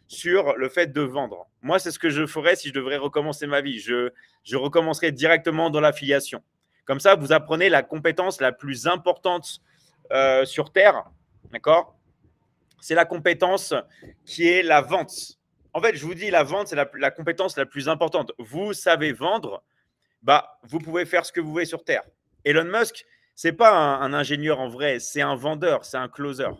sur le fait de vendre. Moi, c'est ce que je ferais si je devrais recommencer ma vie. Je recommencerais directement dans l'affiliation. Comme ça, vous apprenez la compétence la plus importante sur Terre, d'accord? C'est la compétence qui est la vente. En fait, je vous dis, la vente, c'est la compétence la plus importante. Vous savez vendre, bah, vous pouvez faire ce que vous voulez sur Terre. Elon Musk, c'est pas un ingénieur en vrai, c'est un vendeur, c'est un closer.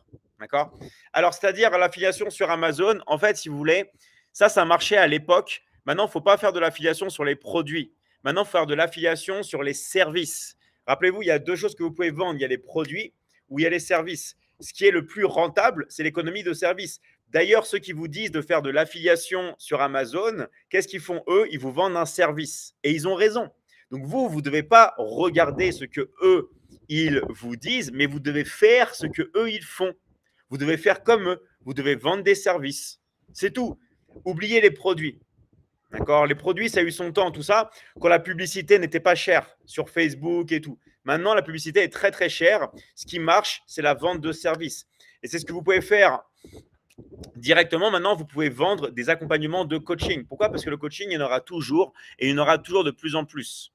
D'accord? Alors, c'est-à-dire l'affiliation sur Amazon, en fait, si vous voulez, ça marchait à l'époque. Maintenant, il ne faut pas faire de l'affiliation sur les produits. Maintenant, il faut faire de l'affiliation sur les services. Rappelez-vous, il y a deux choses que vous pouvez vendre. Il y a les produits ou il y a les services. Ce qui est le plus rentable, c'est l'économie de services. D'ailleurs, ceux qui vous disent de faire de l'affiliation sur Amazon, qu'est-ce qu'ils font eux? Ils vous vendent un service. Et ils ont raison. Donc vous ne devez pas regarder ce que eux, ils vous disent, mais vous devez faire ce que eux, ils font. Vous devez faire comme eux. Vous devez vendre des services. C'est tout. Oubliez les produits. D'accord? Les produits, ça a eu son temps, tout ça, quand la publicité n'était pas chère sur Facebook et tout. Maintenant, la publicité est très, très chère. Ce qui marche, c'est la vente de services. Et c'est ce que vous pouvez faire directement. Maintenant, vous pouvez vendre des accompagnements de coaching. Pourquoi? Parce que le coaching, il y en aura toujours et il y en aura toujours de plus en plus.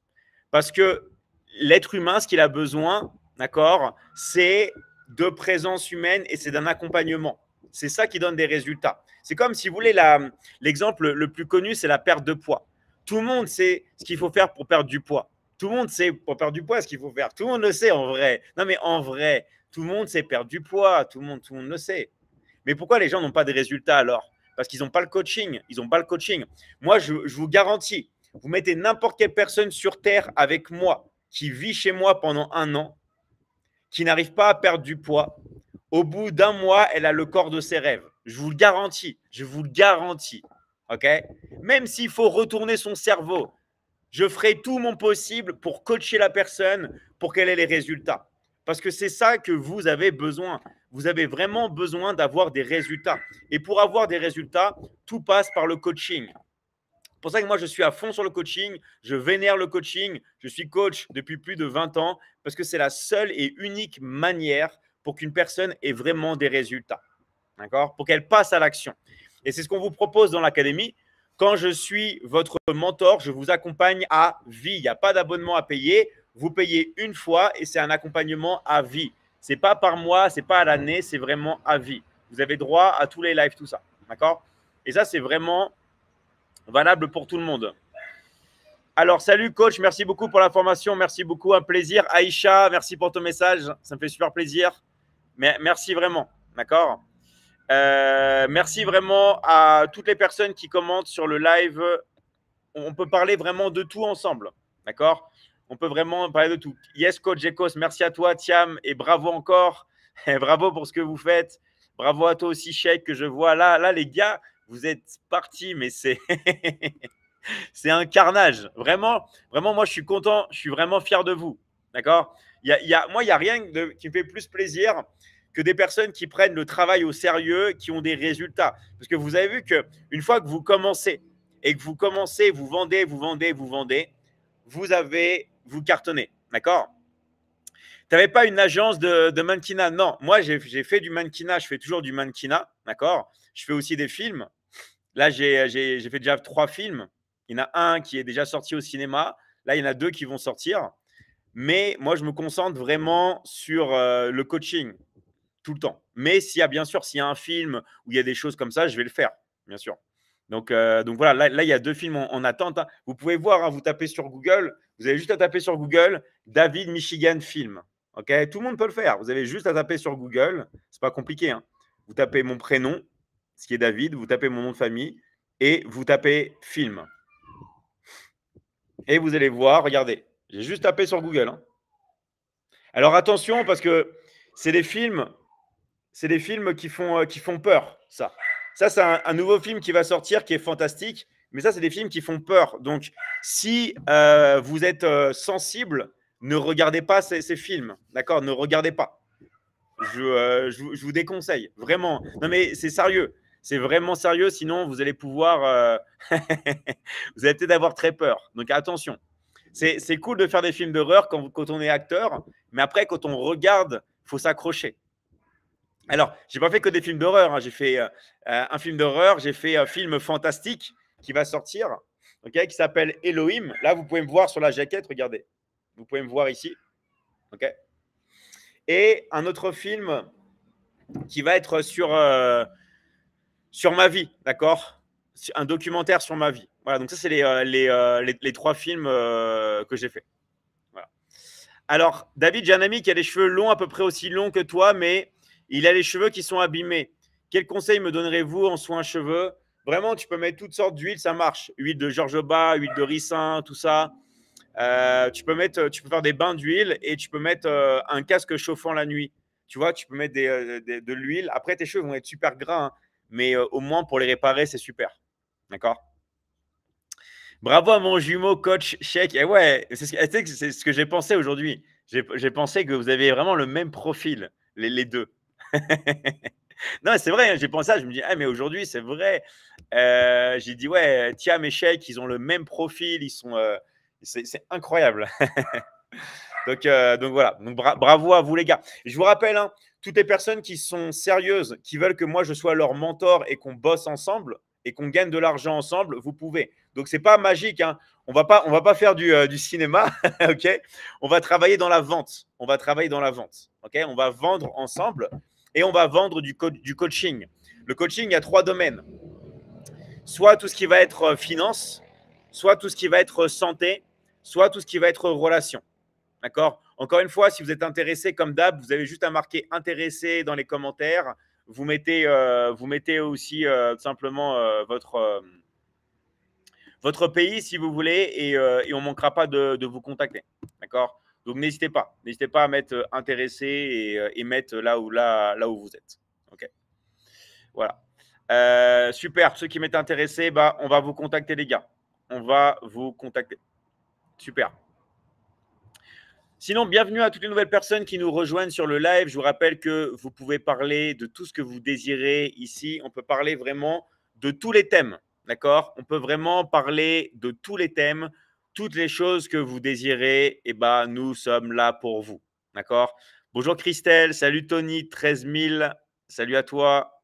Parce que l'être humain, ce qu'il a besoin, d'accord, c'est de présence humaine et c'est d'un accompagnement. C'est ça qui donne des résultats. C'est comme si vous voulez, l'exemple le plus connu, c'est la perte de poids. Tout le monde sait ce qu'il faut faire pour perdre du poids. Tout le monde sait pour perdre du poids ce qu'il faut faire. Tout le monde le sait en vrai. Non, mais en vrai, tout le monde sait perdre du poids. Tout le monde le sait. Mais pourquoi les gens n'ont pas de résultats alors? Parce qu'ils n'ont pas le coaching. Ils n'ont pas le coaching. Moi, je vous garantis, vous mettez n'importe quelle personne sur Terre avec moi qui vit chez moi pendant 1 an, qui n'arrive pas à perdre du poids. Au bout d'un mois, elle a le corps de ses rêves. Je vous le garantis. Je vous le garantis. OK? Même s'il faut retourner son cerveau, je ferai tout mon possible pour coacher la personne pour qu'elle ait les résultats. Parce que c'est ça que vous avez besoin. Vous avez vraiment besoin d'avoir des résultats. Et pour avoir des résultats, tout passe par le coaching. C'est pour ça que moi, je suis à fond sur le coaching. Je vénère le coaching. Je suis coach depuis plus de 20 ans parce que c'est la seule et unique manière pour qu'une personne ait vraiment des résultats. D'accord? Pour qu'elle passe à l'action. Et c'est ce qu'on vous propose dans l'académie. Quand je suis votre mentor, je vous accompagne à vie. Il n'y a pas d'abonnement à payer. Vous payez une fois et c'est un accompagnement à vie. Ce n'est pas par mois, ce n'est pas à l'année, c'est vraiment à vie. Vous avez droit à tous les lives, tout ça. D'accord? Et ça, c'est vraiment valable pour tout le monde. Alors, salut coach, merci beaucoup pour la formation, merci beaucoup, un plaisir. Aïcha, merci pour ton message, ça me fait super plaisir. Mais merci vraiment, d'accord? Merci vraiment à toutes les personnes qui commentent sur le live. On peut parler vraiment de tout ensemble, d'accord? On peut vraiment parler de tout. Yes, coach Ecos, merci à toi, Thiam, et bravo encore. Bravo pour ce que vous faites. Bravo à toi aussi, Sheikh, que je vois là, les gars, vous êtes partis, mais c'est c'est un carnage. Vraiment, vraiment, moi, je suis content, je suis vraiment fier de vous, d'accord? Moi, il n'y a rien qui me fait plus plaisir que des personnes qui prennent le travail au sérieux, qui ont des résultats. Parce que vous avez vu qu'une fois que vous commencez et que vous commencez, vous vendez, vous cartonnez, d'accord? Tu n'avais pas une agence de mannequinat. Non, moi, j'ai fait du mannequinat, je fais toujours du mannequinat, d'accord? Je fais aussi des films. Là, j'ai fait déjà 3 films. Il y en a un qui est déjà sorti au cinéma. Là, il y en a 2 qui vont sortir. Mais moi, je me concentre vraiment sur le coaching tout le temps. Mais bien sûr, s'il y a un film où il y a des choses comme ça, je vais le faire, bien sûr. Donc voilà, là, il y a 2 films en attente, hein. Vous pouvez voir, hein, vous tapez sur Google, vous avez juste à taper sur Google David Michigan Film. Ok, tout le monde peut le faire. Vous avez juste à taper sur Google, c'est pas compliqué, hein. Vous tapez mon prénom, ce qui est David, vous tapez mon nom de famille et vous tapez film. Et vous allez voir, regardez, j'ai juste tapé sur Google, hein. Alors attention, parce que c'est des films qui font peur, ça. Ça, c'est un nouveau film qui va sortir qui est fantastique, mais ça, c'est des films qui font peur. Donc, si vous êtes sensible, ne regardez pas ces films, d'accord? Ne regardez pas. Je vous déconseille, vraiment. Non, mais c'est sérieux. C'est vraiment sérieux, sinon vous allez pouvoir… vous allez peut-être avoir très peur. Donc, attention. C'est cool de faire des films d'horreur quand on est acteur, mais après, quand on regarde, il faut s'accrocher. Alors, j'ai pas fait que des films d'horreur, hein. J'ai fait un film d'horreur, j'ai fait un film fantastique qui va sortir, ok, qui s'appelle Elohim. Là, vous pouvez me voir sur la jaquette, regardez. Vous pouvez me voir ici, ok. Et un autre film qui va être sur ma vie, d'accord? Un documentaire sur ma vie. Voilà, donc ça, c'est les trois films que j'ai fait. Voilà. Alors, David, j'ai un ami qui a les cheveux longs, à peu près aussi longs que toi, mais il a les cheveux qui sont abîmés. Quel conseil me donnerez-vous en soins cheveux? Vraiment, tu peux mettre toutes sortes d'huiles, ça marche. Huile de jojoba, huile de ricin, tout ça. Tu peux faire des bains d'huile et tu peux mettre un casque chauffant la nuit. Tu vois, tu peux mettre de l'huile. Après, tes cheveux vont être super gras, hein, mais au moins pour les réparer, c'est super. D'accord? Bravo à mon jumeau coach Sheik. Et ouais, c'est ce que j'ai pensé aujourd'hui. J'ai pensé que vous avez vraiment le même profil, les deux. Non, c'est vrai, hein, j'ai pensé ça. Je me dis, ah, mais aujourd'hui, c'est vrai. J'ai dit, ouais, Thiam et Sheik, ils ont le même profil. C'est incroyable. Donc voilà. Donc bravo à vous, les gars. Je vous rappelle, hein, toutes les personnes qui sont sérieuses, qui veulent que moi je sois leur mentor et qu'on bosse ensemble et qu'on gagne de l'argent ensemble, vous pouvez. Donc c'est pas magique, hein. On va pas faire du cinéma, ok. On va travailler dans la vente. On va travailler dans la vente, ok. On va vendre ensemble et on va vendre du coaching. Le coaching, il y a trois domaines. Soit tout ce qui va être finance, soit tout ce qui va être santé, soit tout ce qui va être relation. D'accord? Encore une fois, si vous êtes intéressé, comme d'hab, vous avez juste à marquer intéressé dans les commentaires. Vous mettez aussi tout simplement votre pays si vous voulez et on ne manquera pas de vous contacter. D'accord? Donc n'hésitez pas. N'hésitez pas à mettre intéressé et mettre là où vous êtes. OK. Voilà. Super. Ceux qui m'êtes intéressés, bah, on va vous contacter, les gars. On va vous contacter. Super. Sinon, bienvenue à toutes les nouvelles personnes qui nous rejoignent sur le live. Je vous rappelle que vous pouvez parler de tout ce que vous désirez ici. On peut parler vraiment de tous les thèmes, d'accord? On peut vraiment parler de tous les thèmes, toutes les choses que vous désirez. Et ben, nous sommes là pour vous, d'accord? Bonjour Christelle, salut Tony, 13 000, salut à toi.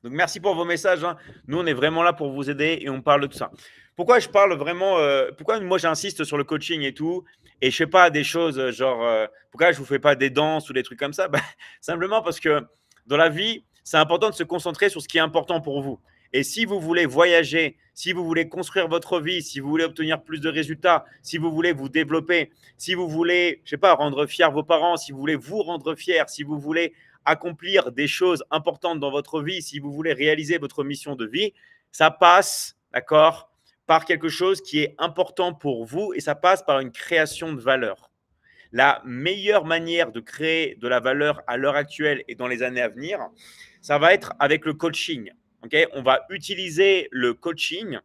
Donc, merci pour vos messages, hein. Nous, on est vraiment là pour vous aider et on parle de tout ça. Pourquoi je parle vraiment, pourquoi moi j'insiste sur le coaching et tout, et je fais pas des choses genre, pourquoi je vous fais pas des danses ou des trucs comme ça? Bah, simplement parce que dans la vie, c'est important de se concentrer sur ce qui est important pour vous. Et si vous voulez voyager, si vous voulez construire votre vie, si vous voulez obtenir plus de résultats, si vous voulez vous développer, si vous voulez, je sais pas, rendre fiers vos parents, si vous voulez vous rendre fier, si vous voulez accomplir des choses importantes dans votre vie, si vous voulez réaliser votre mission de vie, ça passe, d'accord, par quelque chose qui est important pour vous et ça passe par une création de valeur. La meilleure manière de créer de la valeur à l'heure actuelle et dans les années à venir, ça va être avec le coaching. Okay, on va utiliser le coaching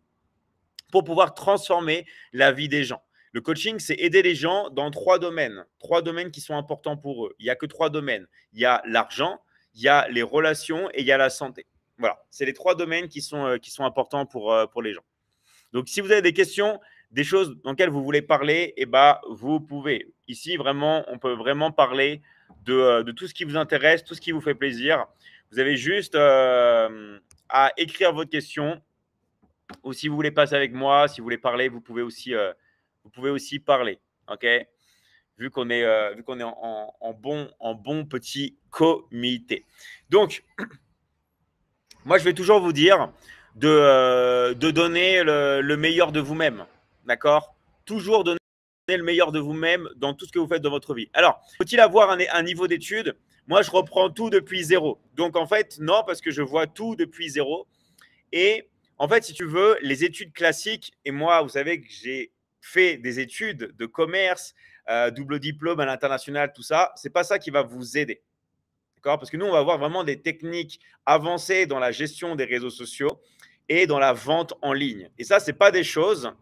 pour pouvoir transformer la vie des gens. Le coaching, c'est aider les gens dans trois domaines qui sont importants pour eux. Il n'y a que trois domaines. Il y a l'argent, il y a les relations et il y a la santé. Voilà, c'est les trois domaines qui sont importants pour les gens. Donc, si vous avez des questions, des choses dans lesquelles vous voulez parler, eh ben, vous pouvez. Ici, vraiment, on peut vraiment parler de tout ce qui vous intéresse, tout ce qui vous fait plaisir. Vous avez juste à écrire votre question ou si vous voulez passer avec moi, si vous voulez parler, vous pouvez aussi parler. OK? Vu qu'on est en bon petit comité. Donc, moi, je vais toujours vous dire de donner le meilleur de vous-même. D'accord? Toujours donner le meilleur de vous-même dans tout ce que vous faites dans votre vie. Alors, faut-il avoir un niveau d'études? Moi, je reprends tout depuis zéro. Donc, en fait, non, parce que je vois tout depuis zéro. Et en fait, si tu veux, les études classiques, et moi, vous savez que j'ai fait des études de commerce, double diplôme à l'international, tout ça, c'est pas ça qui va vous aider. D'accord? Parce que nous, on va avoir vraiment des techniques avancées dans la gestion des réseaux sociaux et dans la vente en ligne. Et ça, ce n'est pas des choses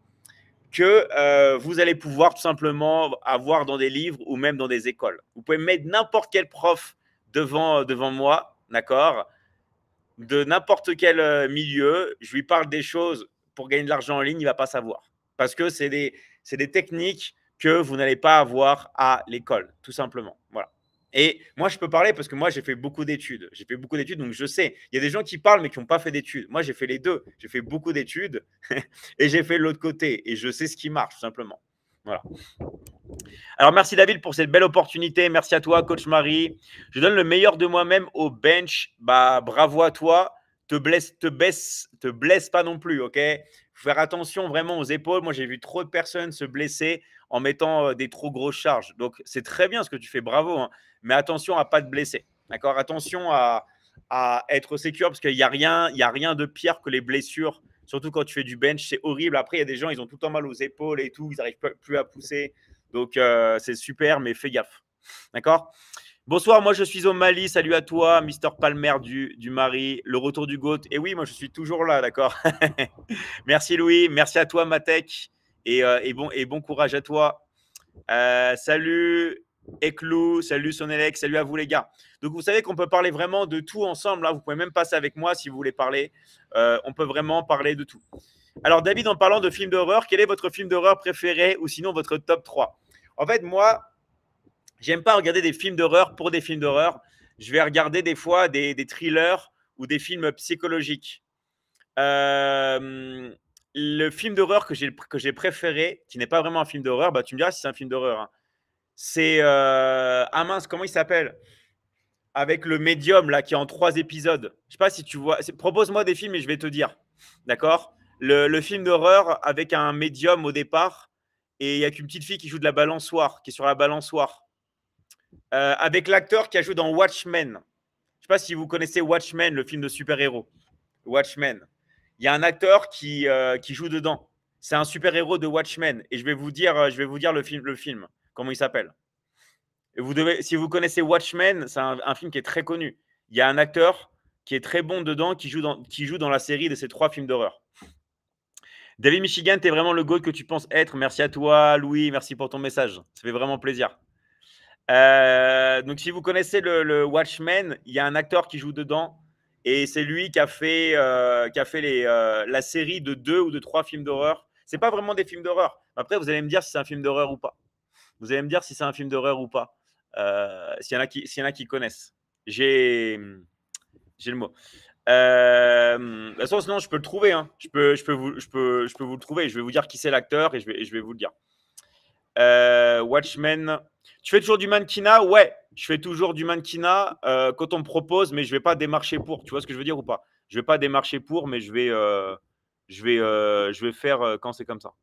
que vous allez pouvoir tout simplement avoir dans des livres ou même dans des écoles. Vous pouvez mettre n'importe quel prof devant moi, d'accord? De n'importe quel milieu, je lui parle des choses pour gagner de l'argent en ligne, il ne va pas savoir. Parce que c'est des techniques que vous n'allez pas avoir à l'école, tout simplement. Voilà. Et moi, je peux parler parce que moi, j'ai fait beaucoup d'études. J'ai fait beaucoup d'études, donc je sais. Il y a des gens qui parlent, mais qui n'ont pas fait d'études. Moi, j'ai fait les deux. J'ai fait beaucoup d'études et j'ai fait l'autre côté. Et je sais ce qui marche, tout simplement. Voilà. Alors, merci David pour cette belle opportunité. Merci à toi, coach Marie. Je donne le meilleur de moi-même au bench. Bah, bravo à toi. Te blesse pas non plus, ok? Faut faire attention vraiment aux épaules. Moi, j'ai vu trop de personnes se blesser en mettant des trop grosses charges. Donc, c'est très bien ce que tu fais, bravo. Hein. Mais attention à pas te blesser, d'accord? Attention à être sécure parce qu'il n'y a rien de pire que les blessures. Surtout quand tu fais du bench, c'est horrible. Après, il y a des gens, ils ont tout le temps mal aux épaules et tout, ils n'arrivent plus à pousser. Donc, c'est super, mais fais gaffe. D'accord? Bonsoir, moi je suis au Mali. Salut à toi, Mister Palmer du Mari, le retour du GOAT. Et oui, moi je suis toujours là, d'accord? Merci Louis, merci à toi Matek. Et bon courage à toi. Salut Eklou, salut Sonelec, salut à vous les gars. Donc vous savez qu'on peut parler vraiment de tout ensemble. Là. Vous pouvez même passer avec moi si vous voulez parler. On peut vraiment parler de tout. Alors David, en parlant de films d'horreur, quel est votre film d'horreur préféré ou sinon votre top 3? En fait, moi, j'aime pas regarder des films d'horreur pour des films d'horreur. Je vais regarder des fois des thrillers ou des films psychologiques. Le film d'horreur que j'ai préféré, qui n'est pas vraiment un film d'horreur, bah, tu me diras si c'est un film d'horreur. Hein. C'est ah mince, comment il s'appelle? Avec le médium là qui est en 3 épisodes. Je sais pas si tu vois. Propose-moi des films et je vais te dire. D'accord? Le film d'horreur avec un médium au départ et il y a qu'une petite fille qui joue de la balançoire, qui est sur la balançoire. Avec l'acteur qui a joué dans Watchmen. Je sais pas si vous connaissez Watchmen, le film de super-héros. Watchmen. Il y a un acteur qui joue dedans. C'est un super-héros de Watchmen. Et je vais vous dire le film comment il s'appelle. Si vous connaissez Watchmen, c'est un film qui est très connu. Il y a un acteur qui est très bon dedans, qui joue dans la série de ces 3 films d'horreur. David Michigan, tu es vraiment le GOAT que tu penses être. Merci à toi, Louis. Merci pour ton message. Ça fait vraiment plaisir. Donc, si vous connaissez le Watchmen, il y a un acteur qui joue dedans. Et c'est lui qui a fait la série de 2 ou de 3 films d'horreur. Ce n'est pas vraiment des films d'horreur. Après, vous allez me dire si c'est un film d'horreur ou pas. Vous allez me dire si c'est un film d'horreur ou pas. S'il y en a qui connaissent. J'ai le mot. De toute façon, sinon, je peux le trouver. Hein. Je peux vous le trouver. Je vais vous dire qui c'est l'acteur et je vais vous le dire. Watchmen. Tu fais toujours du mannequinat? Ouais, je fais toujours du mannequinat quand on me propose, mais je vais pas démarcher pour. Tu vois ce que je veux dire ou pas? Je vais pas démarcher pour, mais je vais faire quand c'est comme ça.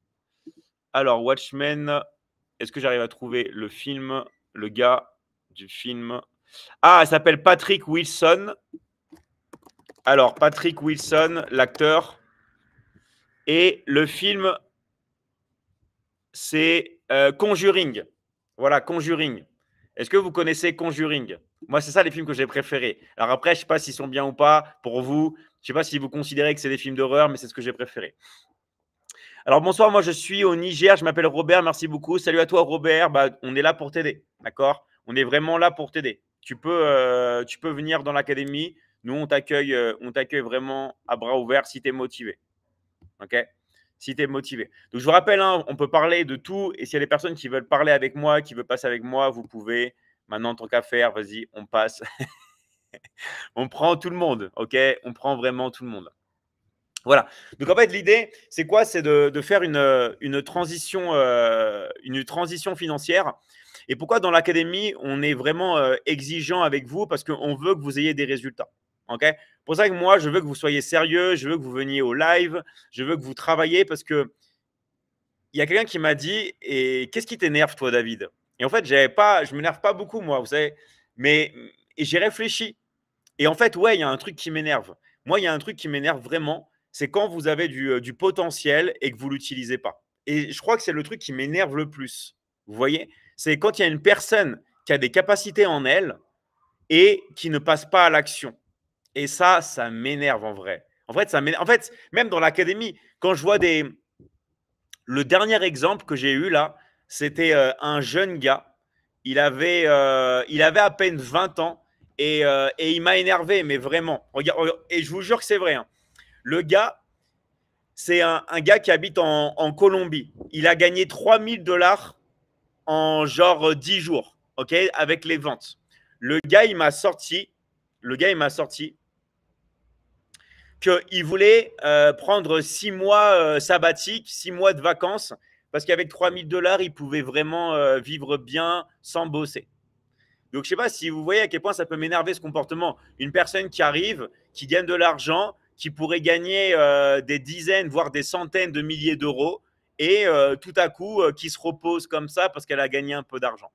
Alors, Watchmen. Est-ce que j'arrive à trouver le film, le gars du film? Ah, il s'appelle Patrick Wilson. Alors, Patrick Wilson, l'acteur. Et le film, c'est Conjuring. Voilà, Conjuring. Est-ce que vous connaissez Conjuring? Moi, c'est ça les films que j'ai préférés. Alors après, je ne sais pas s'ils sont bien ou pas pour vous. Je ne sais pas si vous considérez que c'est des films d'horreur, mais c'est ce que j'ai préféré. Alors bonsoir, moi je suis au Niger, je m'appelle Robert, merci beaucoup. Salut à toi Robert, bah, on est là pour t'aider, d'accord? On est vraiment là pour t'aider. Tu peux venir dans l'académie, nous on t'accueille vraiment à bras ouverts si tu es motivé, ok? Si tu es motivé. Donc je vous rappelle, hein, on peut parler de tout et s'il y a des personnes qui veulent parler avec moi, qui veulent passer avec moi, vous pouvez. Maintenant, tant qu'à faire, vas-y, on passe. On prend tout le monde, ok? On prend vraiment tout le monde. Voilà. Donc en fait, l'idée, c'est quoi? C'est de faire une transition financière. Et pourquoi dans l'académie, on est vraiment exigeant avec vous? Parce qu'on veut que vous ayez des résultats. Okay, pour ça que moi, je veux que vous soyez sérieux, je veux que vous veniez au live, je veux que vous travailliez parce que il y a quelqu'un qui m'a dit et qu'est-ce qui t'énerve toi, David? Et en fait, je m'énerve pas beaucoup moi, vous savez, mais et j'ai réfléchi. Et en fait, ouais, il y a un truc qui m'énerve. Moi, il y a un truc qui m'énerve vraiment, c'est quand vous avez du potentiel et que vous ne l'utilisez pas. Et je crois que c'est le truc qui m'énerve le plus. Vous voyez? C'est quand il y a une personne qui a des capacités en elle et qui ne passe pas à l'action. Et ça m'énerve en vrai. En fait, même dans l'académie, quand je vois des… Le dernier exemple que j'ai eu là, c'était un jeune gars. Il avait à peine 20 ans et il m'a énervé, mais vraiment. Regarde, et je vous jure que c'est vrai. Hein. Le gars, c'est un gars qui habite en Colombie. Il a gagné $3000 en genre 10 jours, ok, avec les ventes. Le gars, il m'a sorti qu'il voulait prendre 6 mois sabbatiques, 6 mois de vacances, parce qu'avec 3 000 $, il pouvait vraiment vivre bien sans bosser. Donc, je ne sais pas si vous voyez à quel point ça peut m'énerver ce comportement. Une personne qui arrive, qui gagne de l'argent, qui pourrait gagner des dizaines, voire des centaines de milliers d'euros, et tout à coup, qui se repose comme ça parce qu'elle a gagné un peu d'argent.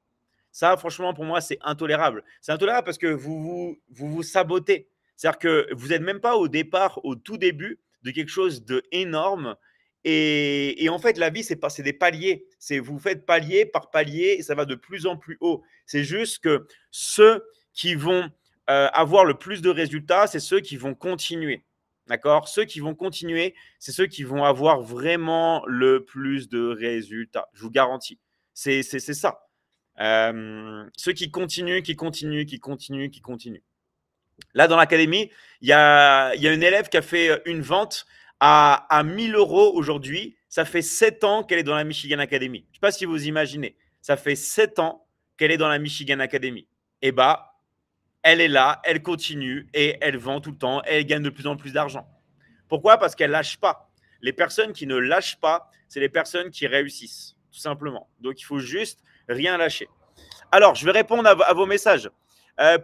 Ça, franchement, pour moi, c'est intolérable. C'est intolérable parce que vous sabotez. C'est-à-dire que vous n'êtes même pas au départ, au tout début de quelque chose d'énorme. Et en fait, la vie, c'est des paliers. Vous faites palier par palier et ça va de plus en plus haut. C'est juste que ceux qui vont avoir le plus de résultats, c'est ceux qui vont continuer. D'accord? Ceux qui vont continuer, c'est ceux qui vont avoir vraiment le plus de résultats. Je vous garantis. C'est ça. Ceux qui continuent, qui continuent, qui continuent, qui continuent. Là, dans l'académie, il y a une élève qui a fait une vente à 1 000 € aujourd'hui. Ça fait 7 ans qu'elle est dans la Michigan Academy. Je ne sais pas si vous imaginez. Ça fait 7 ans qu'elle est dans la Michigan Academy. Et bah, elle est là, elle continue et elle vend tout le temps. Et elle gagne de plus en plus d'argent. Pourquoi? Parce qu'elle ne lâche pas. Les personnes qui ne lâchent pas, c'est les personnes qui réussissent, tout simplement. Donc, il faut juste rien lâcher. Alors, je vais répondre à vos messages.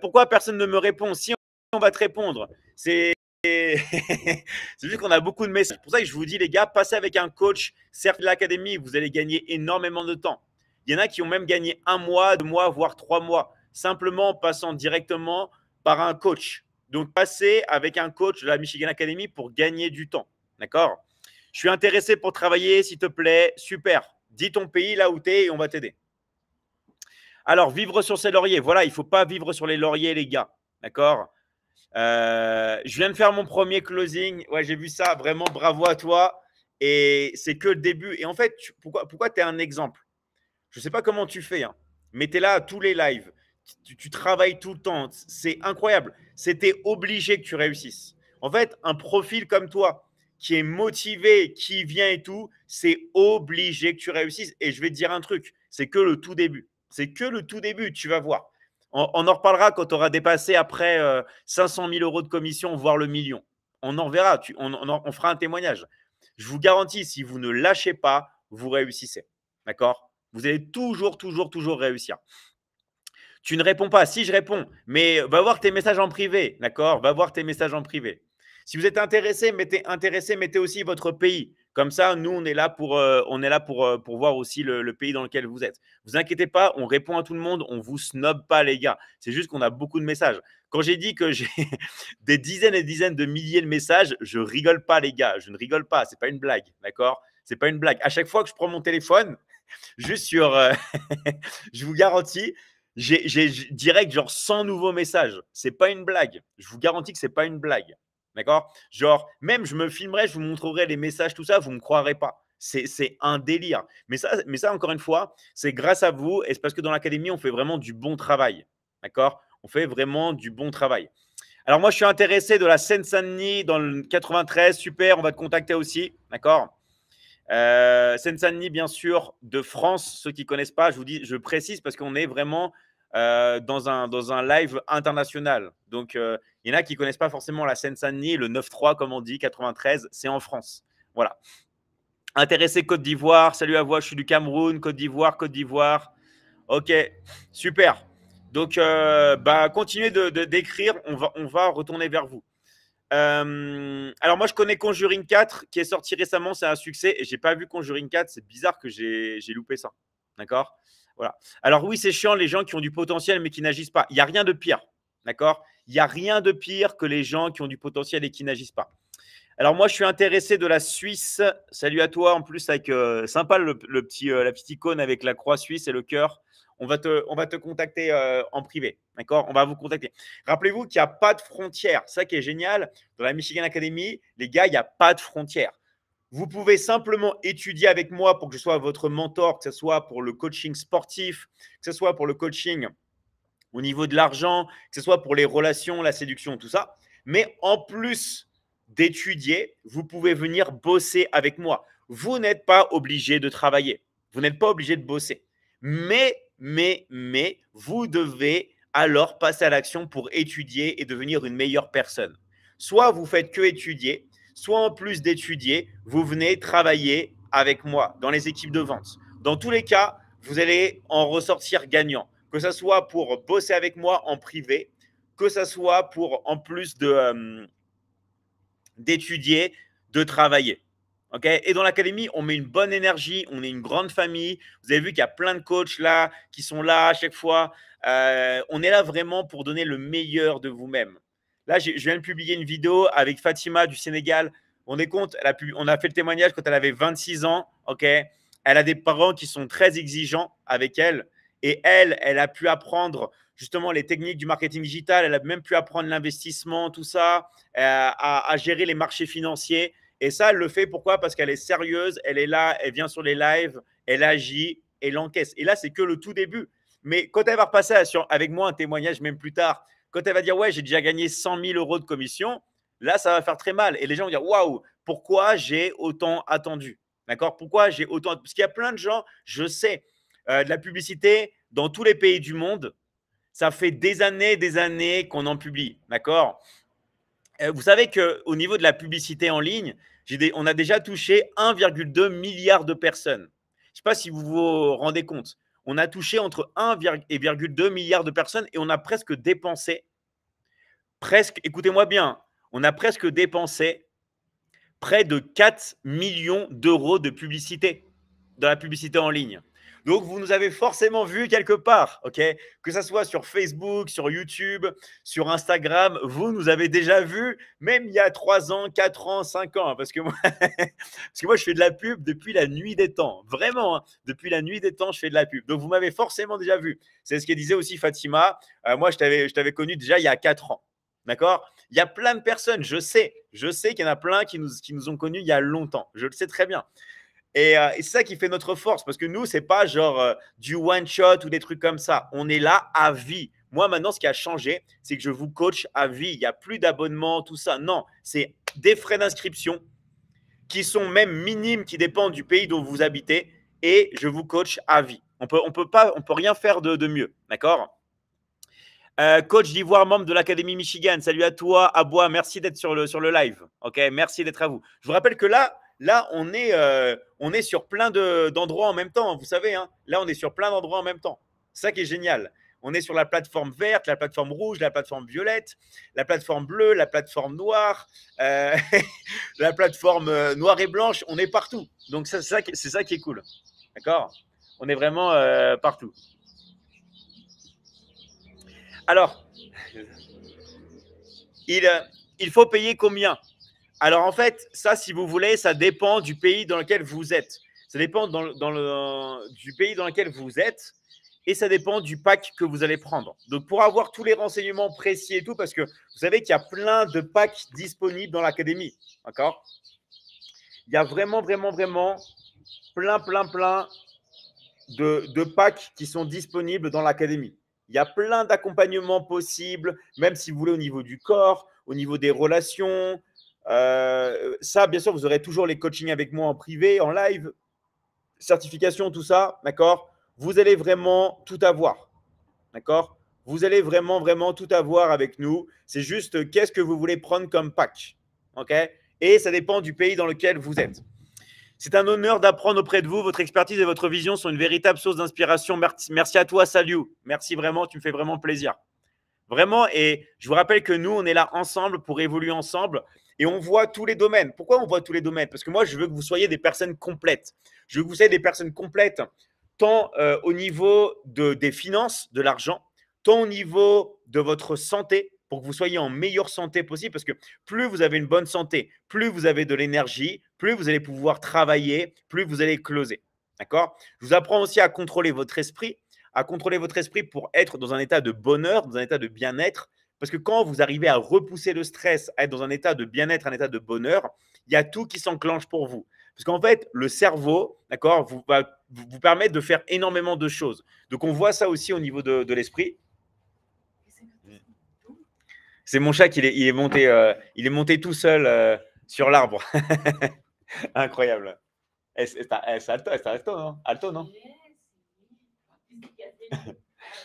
Pourquoi personne ne me répond? Si on va te répondre, c'est juste qu'on a beaucoup de messages. C'est pour ça que je vous dis, les gars, passez avec un coach. Certes, l'académie, vous allez gagner énormément de temps. Il y en a qui ont même gagné 1 mois, 2 mois, voire 3 mois, simplement en passant directement par un coach. Donc, passez avec un coach de la Michigan Academy pour gagner du temps. D'accord? Je suis intéressé pour travailler, s'il te plaît. Super. Dis ton pays là où tu es et on va t'aider. Alors, vivre sur ses lauriers. Voilà, il ne faut pas vivre sur les lauriers, les gars. D'accord? Je viens de faire mon premier closing. Ouais, j'ai vu ça. Vraiment, bravo à toi. Et c'est que le début. Et en fait, pourquoi tu es un exemple? Je ne sais pas comment tu fais, hein, mais tu es là à tous les lives. Tu travailles tout le temps. C'est incroyable. C'était obligé que tu réussisses. En fait, un profil comme toi, qui est motivé, qui vient et tout, c'est obligé que tu réussisses. Et je vais te dire un truc, c'est que le tout début. C'est que le tout début, tu vas voir. On en reparlera quand tu auras dépassé après 500 000 € de commission, voire le million. On en verra, on fera un témoignage. Je vous garantis, si vous ne lâchez pas, vous réussissez. D'accord? Vous allez toujours, toujours, toujours réussir. Tu ne réponds pas. Si, je réponds. Mais va voir tes messages en privé. D'accord? Va voir tes messages en privé. Si vous êtes intéressé, mettez aussi votre pays. Comme ça, nous, on est là pour voir aussi le pays dans lequel vous êtes. Vous inquiétez pas, on répond à tout le monde. On ne vous snob pas, les gars. C'est juste qu'on a beaucoup de messages. Quand j'ai dit que j'ai des dizaines et des dizaines de milliers de messages, je rigole pas, les gars. Je ne rigole pas. C'est pas une blague. D'accord? C'est pas une blague. À chaque fois que je prends mon téléphone, juste sur, je vous garantis, j'ai direct genre 100 nouveaux messages. C'est pas une blague. Je vous garantis que c'est pas une blague. D'accord? Genre, même je me filmerai, je vous montrerai les messages, tout ça, vous ne me croirez pas. C'est un délire. Mais ça, encore une fois, c'est grâce à vous et c'est parce que dans l'académie, on fait vraiment du bon travail. D'accord? On fait vraiment du bon travail. Alors, moi, je suis intéressé de la Seine-Saint-Denis dans le 93. Super, on va te contacter aussi. D'accord? Seine-Saint-Denis, bien sûr, de France. Ceux qui ne connaissent pas, je précise parce qu'on est vraiment dans un live international. Donc, il y en a qui ne connaissent pas forcément la Seine-Saint-Denis, le 9-3, comme on dit, 93, c'est en France. Voilà. Intéressé Côte d'Ivoire, salut à vous, je suis du Cameroun, Côte d'Ivoire, Côte d'Ivoire. Ok, super. Donc, continuez d'écrire, on va retourner vers vous. Alors moi je connais Conjuring 4 qui est sorti récemment, c'est un succès et j'ai pas vu Conjuring 4, c'est bizarre que j'ai loupé ça. D'accord? Voilà. Alors oui, c'est chiant les gens qui ont du potentiel mais qui n'agissent pas. Il n'y a rien de pire. D'accord? Il n'y a rien de pire que les gens qui ont du potentiel et qui n'agissent pas. Alors moi je suis intéressé de la Suisse. Salut à toi en plus avec sympa la petite icône avec la croix suisse et le cœur. On va te contacter en privé. D'accord? On va vous contacter. Rappelez-vous qu'il n'y a pas de frontières. C'est ça qui est génial. Dans la Michigan Academy, les gars, il n'y a pas de frontières. Vous pouvez simplement étudier avec moi pour que je sois votre mentor, que ce soit pour le coaching sportif, que ce soit pour le coaching au niveau de l'argent, que ce soit pour les relations, la séduction, tout ça. Mais en plus d'étudier, vous pouvez venir bosser avec moi. Vous n'êtes pas obligé de travailler. Vous n'êtes pas obligé de bosser. Mais vous devez alors passez à l'action pour étudier et devenir une meilleure personne. Soit vous faites que étudier, soit en plus d'étudier, vous venez travailler avec moi dans les équipes de vente. Dans tous les cas, vous allez en ressortir gagnant, que ce soit pour bosser avec moi en privé, que ce soit pour en plus d'étudier, de travailler. Okay, et dans l'académie, on met une bonne énergie, on est une grande famille. Vous avez vu qu'il y a plein de coachs là qui sont là à chaque fois. On est là vraiment pour donner le meilleur de vous-même. Là, je viens de publier une vidéo avec Fatima du Sénégal. On est compte, on a fait le témoignage quand elle avait 26 ans. Okay, elle a des parents qui sont très exigeants avec elle. Et elle a pu apprendre justement les techniques du marketing digital. Elle a même pu apprendre l'investissement, tout ça, à gérer les marchés financiers. Et ça, elle le fait pourquoi? Parce qu'elle est sérieuse, elle est là, elle vient sur les lives, elle agit, elle encaisse. Et là, c'est que le tout début. Mais quand elle va repasser avec moi un témoignage, même plus tard, quand elle va dire ouais, j'ai déjà gagné 100 000 euros de commission, là, ça va faire très mal. Et les gens vont dire waouh, pourquoi j'ai autant attendu? D'accord? Pourquoi j'ai autant. Parce qu'il y a plein de gens, je sais, de la publicité dans tous les pays du monde, ça fait des années qu'on en publie. D'accord? Vous savez qu'au niveau de la publicité en ligne, on a déjà touché 1,2 milliard de personnes. Je ne sais pas si vous vous rendez compte. On a touché entre 1,2 milliard de personnes et on a presque dépensé, écoutez-moi bien, on a presque dépensé près de 4 millions d'euros de publicité, dans la publicité en ligne. Donc, vous nous avez forcément vu quelque part, ok? Que ce soit sur Facebook, sur YouTube, sur Instagram, vous nous avez déjà vu, même il y a 3 ans, 4 ans, 5 ans, parce que moi, je fais de la pub depuis la nuit des temps. Vraiment, hein, depuis la nuit des temps, je fais de la pub. Donc, vous m'avez forcément déjà vu. C'est ce que disait aussi Fatima. Moi, je t'avais connu déjà il y a 4 ans. D'accord? Il y a plein de personnes, je sais qu'il y en a plein qui nous ont connus il y a longtemps. Je le sais très bien. Et c'est ça qui fait notre force, parce que nous, c'est pas genre du one shot ou des trucs comme ça. On est là à vie. Moi, maintenant, ce qui a changé, c'est que je vous coach à vie. Il n'y a plus d'abonnement, tout ça. Non, c'est des frais d'inscription qui sont même minimes, qui dépendent du pays dont vous habitez, et je vous coach à vie. On peut rien faire de mieux, d'accord? Coach d'Ivoire, membre de l'Académie Michigan. Salut à toi, Abois. Merci d'être sur le live. Ok, merci d'être à vous. Je vous rappelle que là, on est sur plein d'endroits en même temps. Vous savez, hein, là, on est sur plein d'endroits en même temps. C'est ça qui est génial. On est sur la plateforme verte, la plateforme rouge, la plateforme violette, la plateforme bleue, la plateforme noire, la plateforme noire et blanche. On est partout. Donc, c'est ça qui est cool. D'accord? On est vraiment partout. Alors, il faut payer combien? Alors, en fait, ça, si vous voulez, ça dépend du pays dans lequel vous êtes. Ça dépend du pays dans lequel vous êtes et ça dépend du pack que vous allez prendre. Donc, pour avoir tous les renseignements précis et tout, parce que vous savez qu'il y a plein de packs disponibles dans l'académie. D'accord? Il y a vraiment plein de packs qui sont disponibles dans l'académie. Il y a plein d'accompagnements possibles, même si vous voulez au niveau du corps, au niveau des relations. Ça, bien sûr, vous aurez toujours les coachings avec moi en privé, en live, certification, tout ça, d'accord? Vous allez vraiment tout avoir, d'accord? Vous allez vraiment tout avoir avec nous. C'est juste qu'est-ce que vous voulez prendre comme pack, ok? Et ça dépend du pays dans lequel vous êtes. C'est un honneur d'apprendre auprès de vous. Votre expertise et votre vision sont une véritable source d'inspiration. Merci à toi, Salut. Merci vraiment, tu me fais vraiment plaisir. Vraiment, et je vous rappelle que nous, on est là ensemble pour évoluer ensemble et on voit tous les domaines. Pourquoi on voit tous les domaines? Parce que moi, je veux que vous soyez des personnes complètes. Je veux que vous soyez des personnes complètes, tant au niveau des finances, de l'argent, tant au niveau de votre santé, pour que vous soyez en meilleure santé possible, parce que plus vous avez une bonne santé, plus vous avez de l'énergie, plus vous allez pouvoir travailler, plus vous allez closer. D'accord? Je vous apprends aussi à contrôler votre esprit, pour être dans un état de bonheur, dans un état de bien-être. Parce que quand vous arrivez à repousser le stress, à être dans un état de bien-être, un état de bonheur, il y a tout qui s'enclenche pour vous. Parce qu'en fait, le cerveau, d'accord, va vous permettre de faire énormément de choses. Donc, on voit ça aussi au niveau de l'esprit. C'est mon chat il est monté tout seul sur l'arbre. Incroyable. Es alto, non? Alto, non?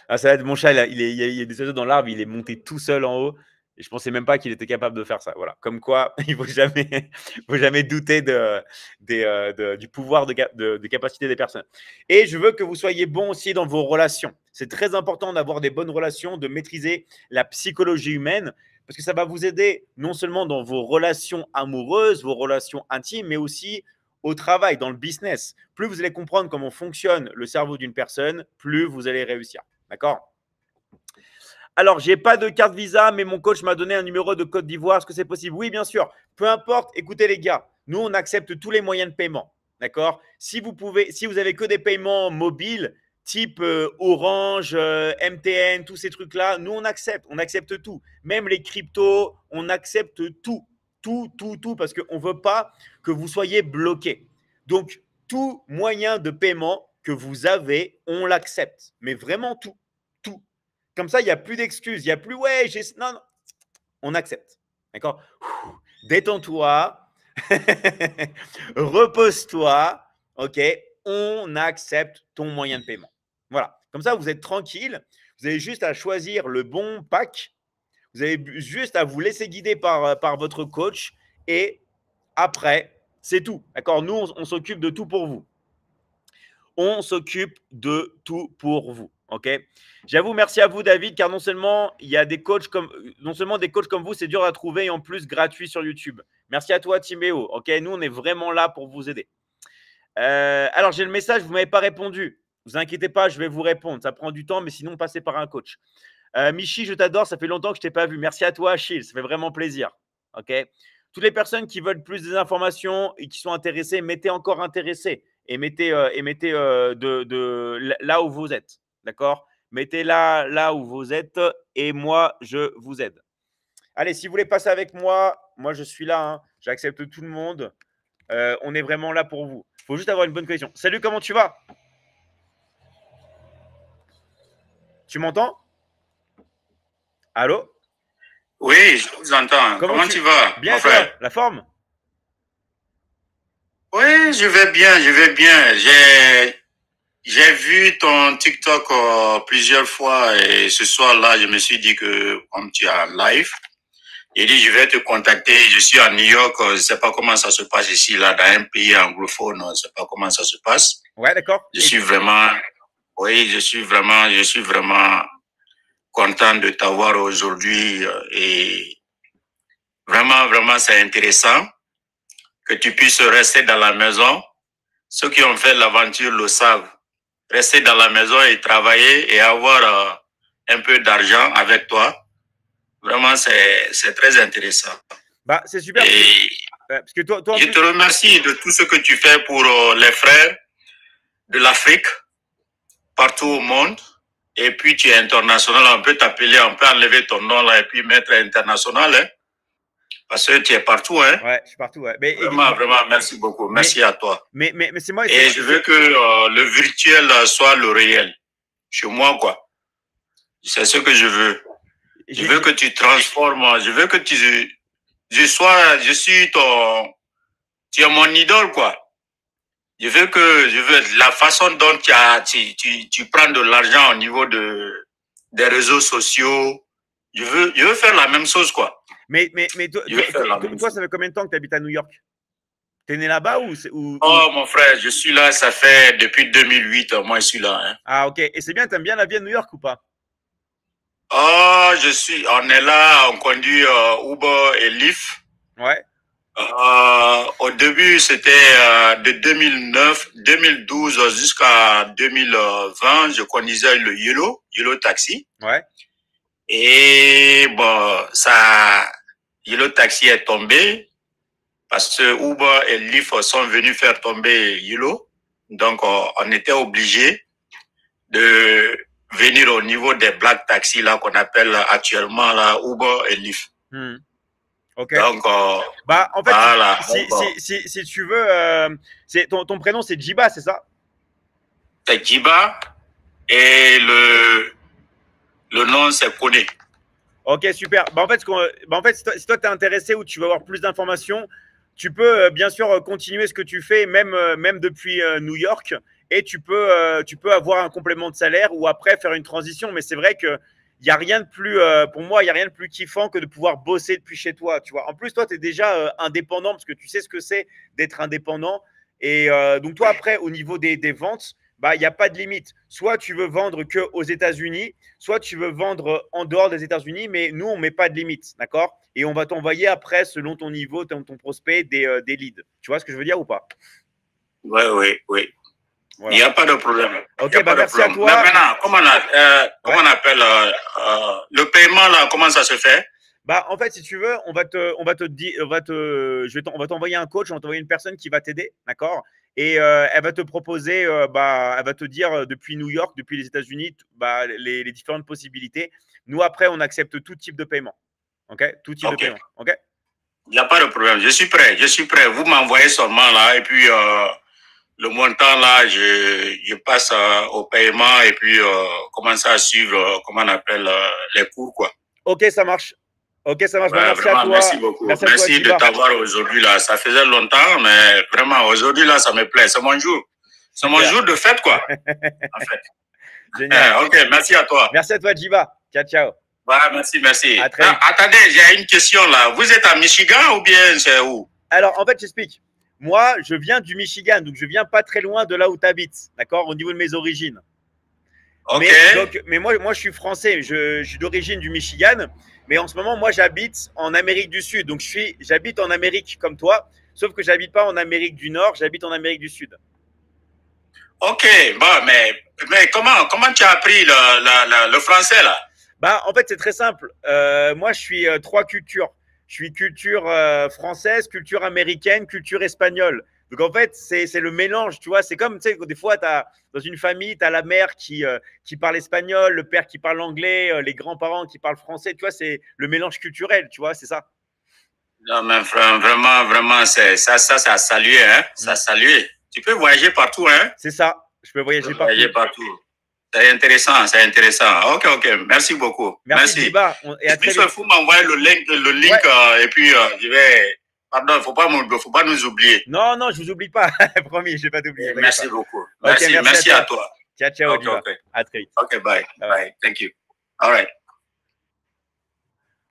Ah, ça va être mon chat, il y a des oiseaux dans l'arbre, il est monté tout seul en haut. Et je ne pensais même pas qu'il était capable de faire ça. Voilà. Comme quoi, il ne faut jamais douter du pouvoir de capacité des personnes. Et je veux que vous soyez bons aussi dans vos relations. C'est très important d'avoir des bonnes relations, de maîtriser la psychologie humaine, parce que ça va vous aider non seulement dans vos relations amoureuses, vos relations intimes, mais aussi au travail, dans le business. Plus vous allez comprendre comment fonctionne le cerveau d'une personne, plus vous allez réussir. D'accord? Alors, je n'ai pas de carte Visa, mais mon coach m'a donné un numéro de Côte d'Ivoire. Est-ce que c'est possible? Oui, bien sûr. Peu importe. Écoutez, les gars, nous, on accepte tous les moyens de paiement. D'accord? Si vous avez que des paiements mobiles, type Orange, MTN, tous ces trucs-là, nous, on accepte tout. Même les cryptos, on accepte tout. Tout, parce qu'on ne veut pas que vous soyez bloqués. Donc, tout moyen de paiement que vous avez, on l'accepte. Mais vraiment tout. Tout. Comme ça, il n'y a plus d'excuses. Il n'y a plus, ouais, non, non. On accepte. D'accord? Détends-toi. Repose-toi. OK? On accepte ton moyen de paiement. Voilà. Comme ça, vous êtes tranquille. Vous avez juste à choisir le bon pack. Vous avez juste à vous laisser guider par votre coach. Et après, c'est tout. D'accord? Nous, on s'occupe de tout pour vous. On s'occupe de tout pour vous. OK? J'avoue, merci à vous, David, car non seulement il y a des coachs comme vous, c'est dur à trouver et en plus gratuit sur YouTube. Merci à toi, Timéo. OK? Nous, on est vraiment là pour vous aider. Alors, j'ai le message, vous ne m'avez pas répondu. Ne vous inquiétez pas, je vais vous répondre. Ça prend du temps, mais sinon, passez par un coach. Michi, je t'adore. Ça fait longtemps que je ne t'ai pas vu. Merci à toi, Achille. Ça fait vraiment plaisir. OK? Toutes les personnes qui veulent plus d'informations et qui sont intéressées, mettez encore intéressés et mettez là où vous êtes. D'accord? Mettez là où vous êtes et moi, je vous aide. Allez, si vous voulez passer avec moi, moi, je suis là. Hein. J'accepte tout le monde. On est vraiment là pour vous. Il faut juste avoir une bonne connexion. Salut, comment tu vas? Tu m'entends? Allô? Oui, je vous entends. Comment tu vas, Bien, mon frère? La forme? Oui, je vais bien, je vais bien. J'ai vu ton TikTok plusieurs fois et ce soir-là, je me suis dit que comme tu es en live, j'ai dit je vais te contacter. Je suis à New York, je ne sais pas comment ça se passe ici, là, dans un pays anglophone, je ne sais pas comment ça se passe. Ouais, d'accord. Je suis vraiment content de t'avoir aujourd'hui et vraiment, c'est intéressant que tu puisses rester dans la maison. Ceux qui ont fait l'aventure le savent. Rester dans la maison et travailler et avoir un peu d'argent avec toi, vraiment, c'est très intéressant. Bah, c'est super. Et parce que toi je te remercie de tout ce que tu fais pour les frères de l'Afrique, partout au monde. Et puis, tu es international. On peut t'appeler, on peut enlever ton nom là et puis mettre international. Hein, parce que tu es partout. Hein. Ouais, je suis partout. Ouais. Mais, vraiment, merci beaucoup. Merci à toi. Mais c'est moi. Et je veux que le virtuel soit le réel. Chez moi, quoi. C'est ce que je veux. Je veux que tu transformes. Je veux que tu es mon idole, quoi. Je veux la façon dont tu prends de l'argent au niveau des réseaux sociaux. Je veux faire la même chose, quoi. Mais toi, ça fait combien de temps que tu habites à New York? Tu es né là-bas ou Oh, mon frère, je suis là, ça fait depuis 2008, moi je suis là. Hein. Ah, ok. Et c'est bien, tu aimes bien la vie à New York ou pas? Oh, on est là, on conduit Uber et Lyft. Ouais. Au début, c'était de 2012 jusqu'à 2020, je conduisais le Yellow Taxi. Ouais. Et bon, Yellow Taxi est tombé parce que Uber et Lyft sont venus faire tomber Yellow. Donc, on était obligé de venir au niveau des Black Taxis là qu'on appelle actuellement là, Uber et Lyft. Ok. Donc, bah, en fait, voilà. Si tu veux, ton prénom c'est Djiba, c'est ça? C'est Djiba et le nom c'est Koné. Ok, super. Bah, en fait, si toi tu es intéressé ou tu veux avoir plus d'informations, tu peux bien sûr continuer ce que tu fais, même depuis New York. et tu peux avoir un complément de salaire ou après faire une transition. Mais c'est vrai que il y a rien de plus, pour moi, il y a rien de plus kiffant que de pouvoir bosser depuis chez toi. Tu vois. En plus, toi, tu es déjà indépendant parce que tu sais ce que c'est d'être indépendant. Et donc, toi, après, au niveau des ventes, bah, il n'y a pas de limite. Soit tu veux vendre que aux États-Unis, soit tu veux vendre en dehors des États-Unis, mais nous, on ne met pas de limite. D'accord? Et on va t'envoyer après, selon ton niveau, ton prospect, des leads. Tu vois ce que je veux dire ou pas? Oui, oui, oui. Voilà. Il n'y a pas de problème. Ok, bah merci à toi. Mais maintenant, comment on appelle le paiement là? Comment ça se fait? Bah, en fait, si tu veux, on va t'envoyer un coach, on va t'envoyer une personne qui va t'aider, d'accord? Et elle va te proposer, elle va te dire depuis New York, depuis les États-Unis, bah, les différentes possibilités. Nous, après, on accepte tout type de paiement. OK? Tout type de paiement. OK? Il n'y a pas de problème. Je suis prêt. Je suis prêt. Vous m'envoyez seulement là et puis le montant là, je passe au paiement et puis commence à suivre, comment on appelle, les cours, quoi. OK, ça marche. Ok, ça marche. Ouais, merci vraiment, à toi. merci beaucoup. Merci de t'avoir aujourd'hui là. Ça faisait longtemps, mais vraiment, aujourd'hui là, ça me plaît. C'est mon jour. C'est mon jour de fête, quoi. En fait. Génial. Ok, merci à toi. Merci à toi, Djiba. Ciao, ciao. Voilà, merci, merci. Attendez, j'ai une question là. Vous êtes à Michigan ou bien c'est où? Alors, en fait, j'explique. Moi, je viens du Michigan, donc je viens pas très loin de là où tu habites, d'accord, au niveau de mes origines. Ok. Mais moi, je suis français, je suis d'origine du Michigan, mais en ce moment, moi, j'habite en Amérique du Sud. Donc, j'habite en Amérique comme toi, sauf que j'habite pas en Amérique du Nord, j'habite en Amérique du Sud. Ok, bon, mais comment tu as appris le français là? Bah, en fait, c'est très simple. Moi, je suis trois cultures. Je suis culture française, culture américaine, culture espagnole. Donc, en fait, c'est le mélange, tu vois. C'est comme, tu sais, des fois, dans une famille, tu as la mère qui parle espagnol, le père qui parle anglais, les grands-parents qui parlent français. Tu vois, c'est le mélange culturel, tu vois, c'est ça. Non, mais vraiment, ça a salué, hein. Ça a salué. Tu peux voyager partout, hein. C'est ça. Je peux voyager partout. Voyager partout. C'est intéressant, c'est intéressant. Ok, merci beaucoup. Merci. Djiba. Et à très vite. Il faut m'envoyer le link ouais. Et puis je vais. Pardon, faut pas nous oublier. Non, je vous oublie pas. Promis, je vais pas t'oublier. Merci beaucoup. Merci à toi. Ciao, Djiba. À très vite. Ok, bye. Thank you. All right.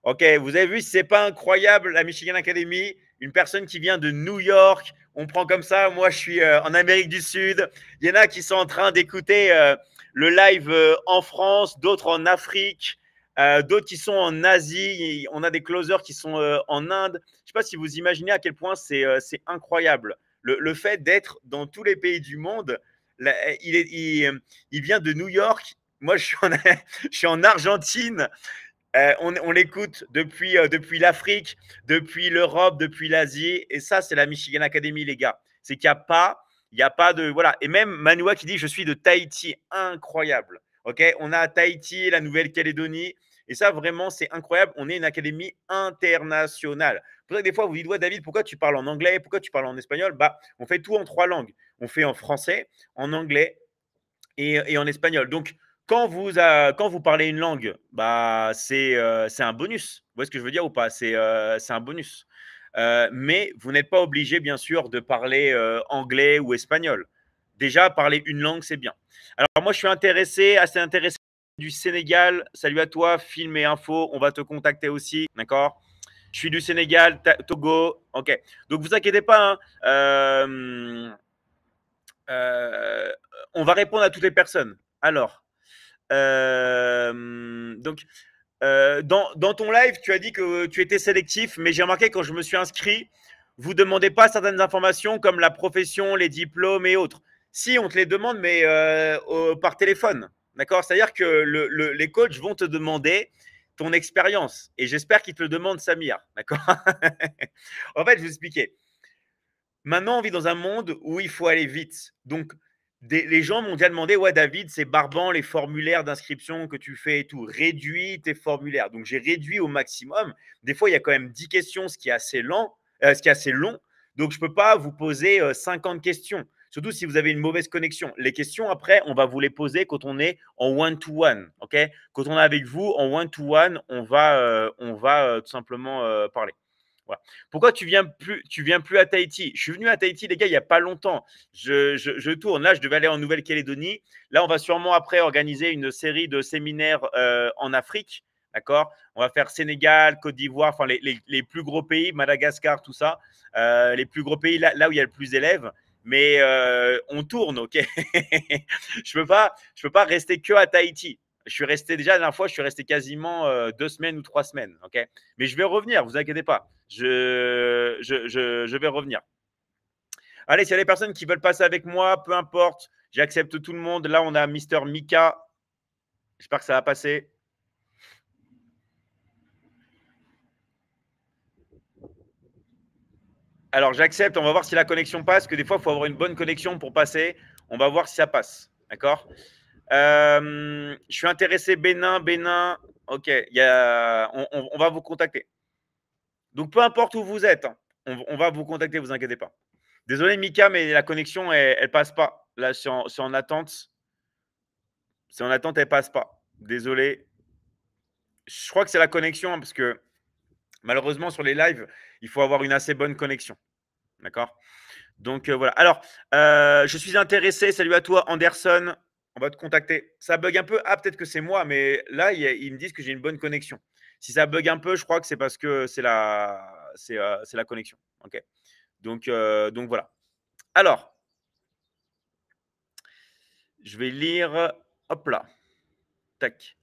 Ok, vous avez vu, c'est pas incroyable la Michigan Academy, une personne qui vient de New York, on prend comme ça, moi je suis en Amérique du Sud, il y en a qui sont en train d'écouter le live en France, d'autres en Afrique, d'autres qui sont en Asie, on a des closers qui sont en Inde. Je ne sais pas si vous imaginez à quel point c'est incroyable. Le fait d'être dans tous les pays du monde, il vient de New York, moi je suis en Argentine. On l'écoute depuis l'Afrique, depuis l'Europe, depuis l'Asie. Et ça, c'est la Michigan Academy, les gars. C'est qu'il n'y a pas de. Voilà. Et même Manoua qui dit je suis de Tahiti. Incroyable. OK, on a Tahiti, la Nouvelle-Calédonie. Et ça, vraiment, c'est incroyable. On est une académie internationale. Pour ça que des fois, vous dites, ouais, David, pourquoi tu parles en anglais? Pourquoi tu parles en espagnol? Bah, on fait tout en 3 langues. On fait en français, en anglais et en espagnol. Donc, quand vous parlez une langue, bah, c'est un bonus. Vous voyez ce que je veux dire ou pas? C'est un bonus. Mais vous n'êtes pas obligé, bien sûr, de parler anglais ou espagnol. Déjà, parler une langue, c'est bien. Alors, moi, je suis assez intéressé du Sénégal. Salut à toi, film et info. On va te contacter aussi, d'accord? Je suis du Sénégal, Togo. OK. Donc, vous inquiétez pas. On va répondre à toutes les personnes. Alors, donc, dans ton live, tu as dit que tu étais sélectif, mais j'ai remarqué quand je me suis inscrit, vous ne demandez pas certaines informations comme la profession, les diplômes et autres. Si, on te les demande, mais par téléphone. D'accord? C'est-à-dire que les coachs vont te demander ton expérience. Et j'espère qu'ils te le demandent, Samir. D'accord? En fait, je vais vous expliquer. Maintenant, on vit dans un monde où il faut aller vite. Donc, les gens m'ont déjà demandé, ouais, David, c'est barbant les formulaires d'inscription que tu fais et tout. Réduis tes formulaires. Donc, j'ai réduit au maximum. Des fois, il y a quand même 10 questions, ce qui est assez long. Donc, je ne peux pas vous poser 50 questions. Surtout si vous avez une mauvaise connexion. Les questions, après, on va vous les poser quand on est en one-to-one. Quand on est avec vous en one-to-one, on va tout simplement parler. Voilà. Pourquoi tu viens plus à Tahiti? Je suis venu à Tahiti, les gars, il n'y a pas longtemps. Je tourne. Là, je devais aller en Nouvelle-Calédonie. Là, on va sûrement après organiser une série de séminaires en Afrique. D'accord? On va faire Sénégal, Côte d'Ivoire, enfin les plus gros pays, Madagascar, tout ça. Les plus gros pays, là où il y a le plus d'élèves. Mais on tourne, ok? Je peux pas rester que à Tahiti. Je suis resté déjà la dernière fois, je suis resté quasiment 2 semaines ou 3 semaines, ok? Mais je vais revenir, vous inquiétez pas. Je vais revenir. Allez, s'il y a des personnes qui veulent passer avec moi, peu importe, j'accepte tout le monde. Là, on a Mister Mika. J'espère que ça va passer. Alors, j'accepte. On va voir si la connexion passe. Que des fois, il faut avoir une bonne connexion pour passer. On va voir si ça passe. D'accord? Je suis intéressé. Bénin. Ok. On va vous contacter. Donc, peu importe où vous êtes, hein, on va vous contacter. Vous inquiétez pas. Désolé, Mika, mais la connexion, elle passe pas. Là, c'est en attente. C'est en attente, elle passe pas. Désolé. Je crois que c'est la connexion, hein, parce que malheureusement, sur les lives, il faut avoir une assez bonne connexion. D'accord? Donc, voilà. Alors, je suis intéressé. Salut à toi, Anderson. On va te contacter. Ça bug un peu. Ah, peut-être que c'est moi, mais là, ils me disent que j'ai une bonne connexion. Si ça bug un peu, je crois que c'est parce que c'est la connexion. OK. Donc voilà. Alors, je vais lire. Hop là. Tac.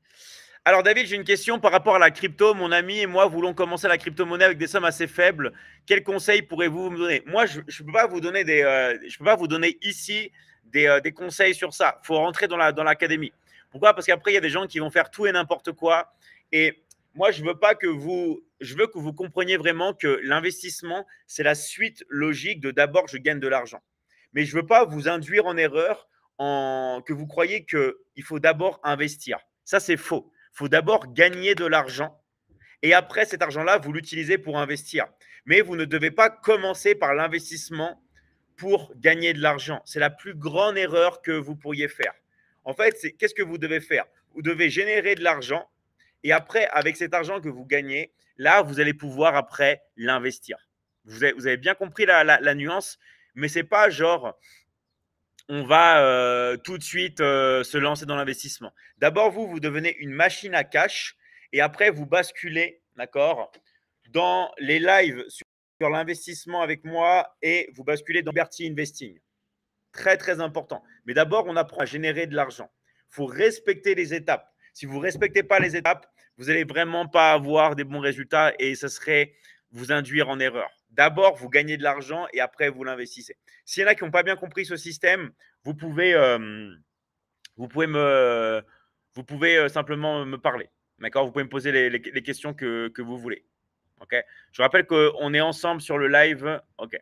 Alors, David, j'ai une question par rapport à la crypto. Mon ami et moi voulons commencer la crypto-monnaie avec des sommes assez faibles. Quels conseils pourrez-vous me donner? Moi, je ne peux pas vous donner je peux pas vous donner ici des conseils sur ça. Il faut rentrer dans l'académie. Pourquoi? Parce qu'après, il y a des gens qui vont faire tout et n'importe quoi. Et moi, je veux que vous compreniez vraiment que l'investissement, c'est la suite logique de d'abord, je gagne de l'argent. Mais je ne veux pas vous induire en erreur que vous croyez qu'il faut d'abord investir. Ça, c'est faux. Il faut d'abord gagner de l'argent et après cet argent-là, vous l'utilisez pour investir. Mais vous ne devez pas commencer par l'investissement pour gagner de l'argent. C'est la plus grande erreur que vous pourriez faire. En fait, qu'est-ce que vous devez faire? Vous devez générer de l'argent et après, avec cet argent que vous gagnez, là, vous allez pouvoir après l'investir. Vous avez bien compris la nuance, mais ce n'est pas genre on va tout de suite se lancer dans l'investissement. D'abord, vous devenez une machine à cash et après, vous basculez, d'accord, dans les lives sur l'investissement avec moi et vous basculez dans Liberty Investing. Très, très important. Mais d'abord, on apprend à générer de l'argent. Il faut respecter les étapes. Si vous ne respectez pas les étapes, vous n'allez vraiment pas avoir des bons résultats et ce serait vous induire en erreur. D'abord, vous gagnez de l'argent et après, vous l'investissez. S'il y en a qui n'ont pas bien compris ce système, vous pouvez simplement me parler. D'accord? Vous pouvez me poser les questions que vous voulez. OK? Je rappelle qu'on est ensemble sur le live. OK.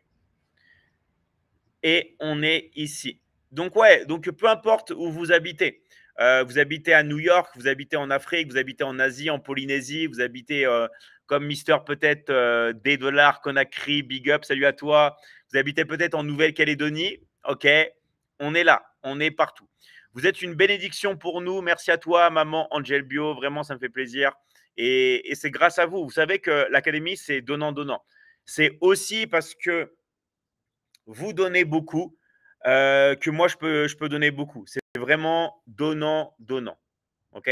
Et on est ici. Donc, ouais, donc peu importe où vous habitez. Vous habitez à New York, vous habitez en Afrique, vous habitez en Asie, en Polynésie, vous habitez comme Mister peut-être $, Conakry, Big Up, salut à toi. Vous habitez peut-être en Nouvelle-Calédonie. OK, on est là, on est partout. Vous êtes une bénédiction pour nous. Merci à toi, maman Angel Bio. Vraiment, ça me fait plaisir. Et c'est grâce à vous. Vous savez que l'académie, c'est donnant-donnant. C'est aussi parce que vous donnez beaucoup que moi, je peux donner beaucoup. C'est vraiment donnant-donnant. OK?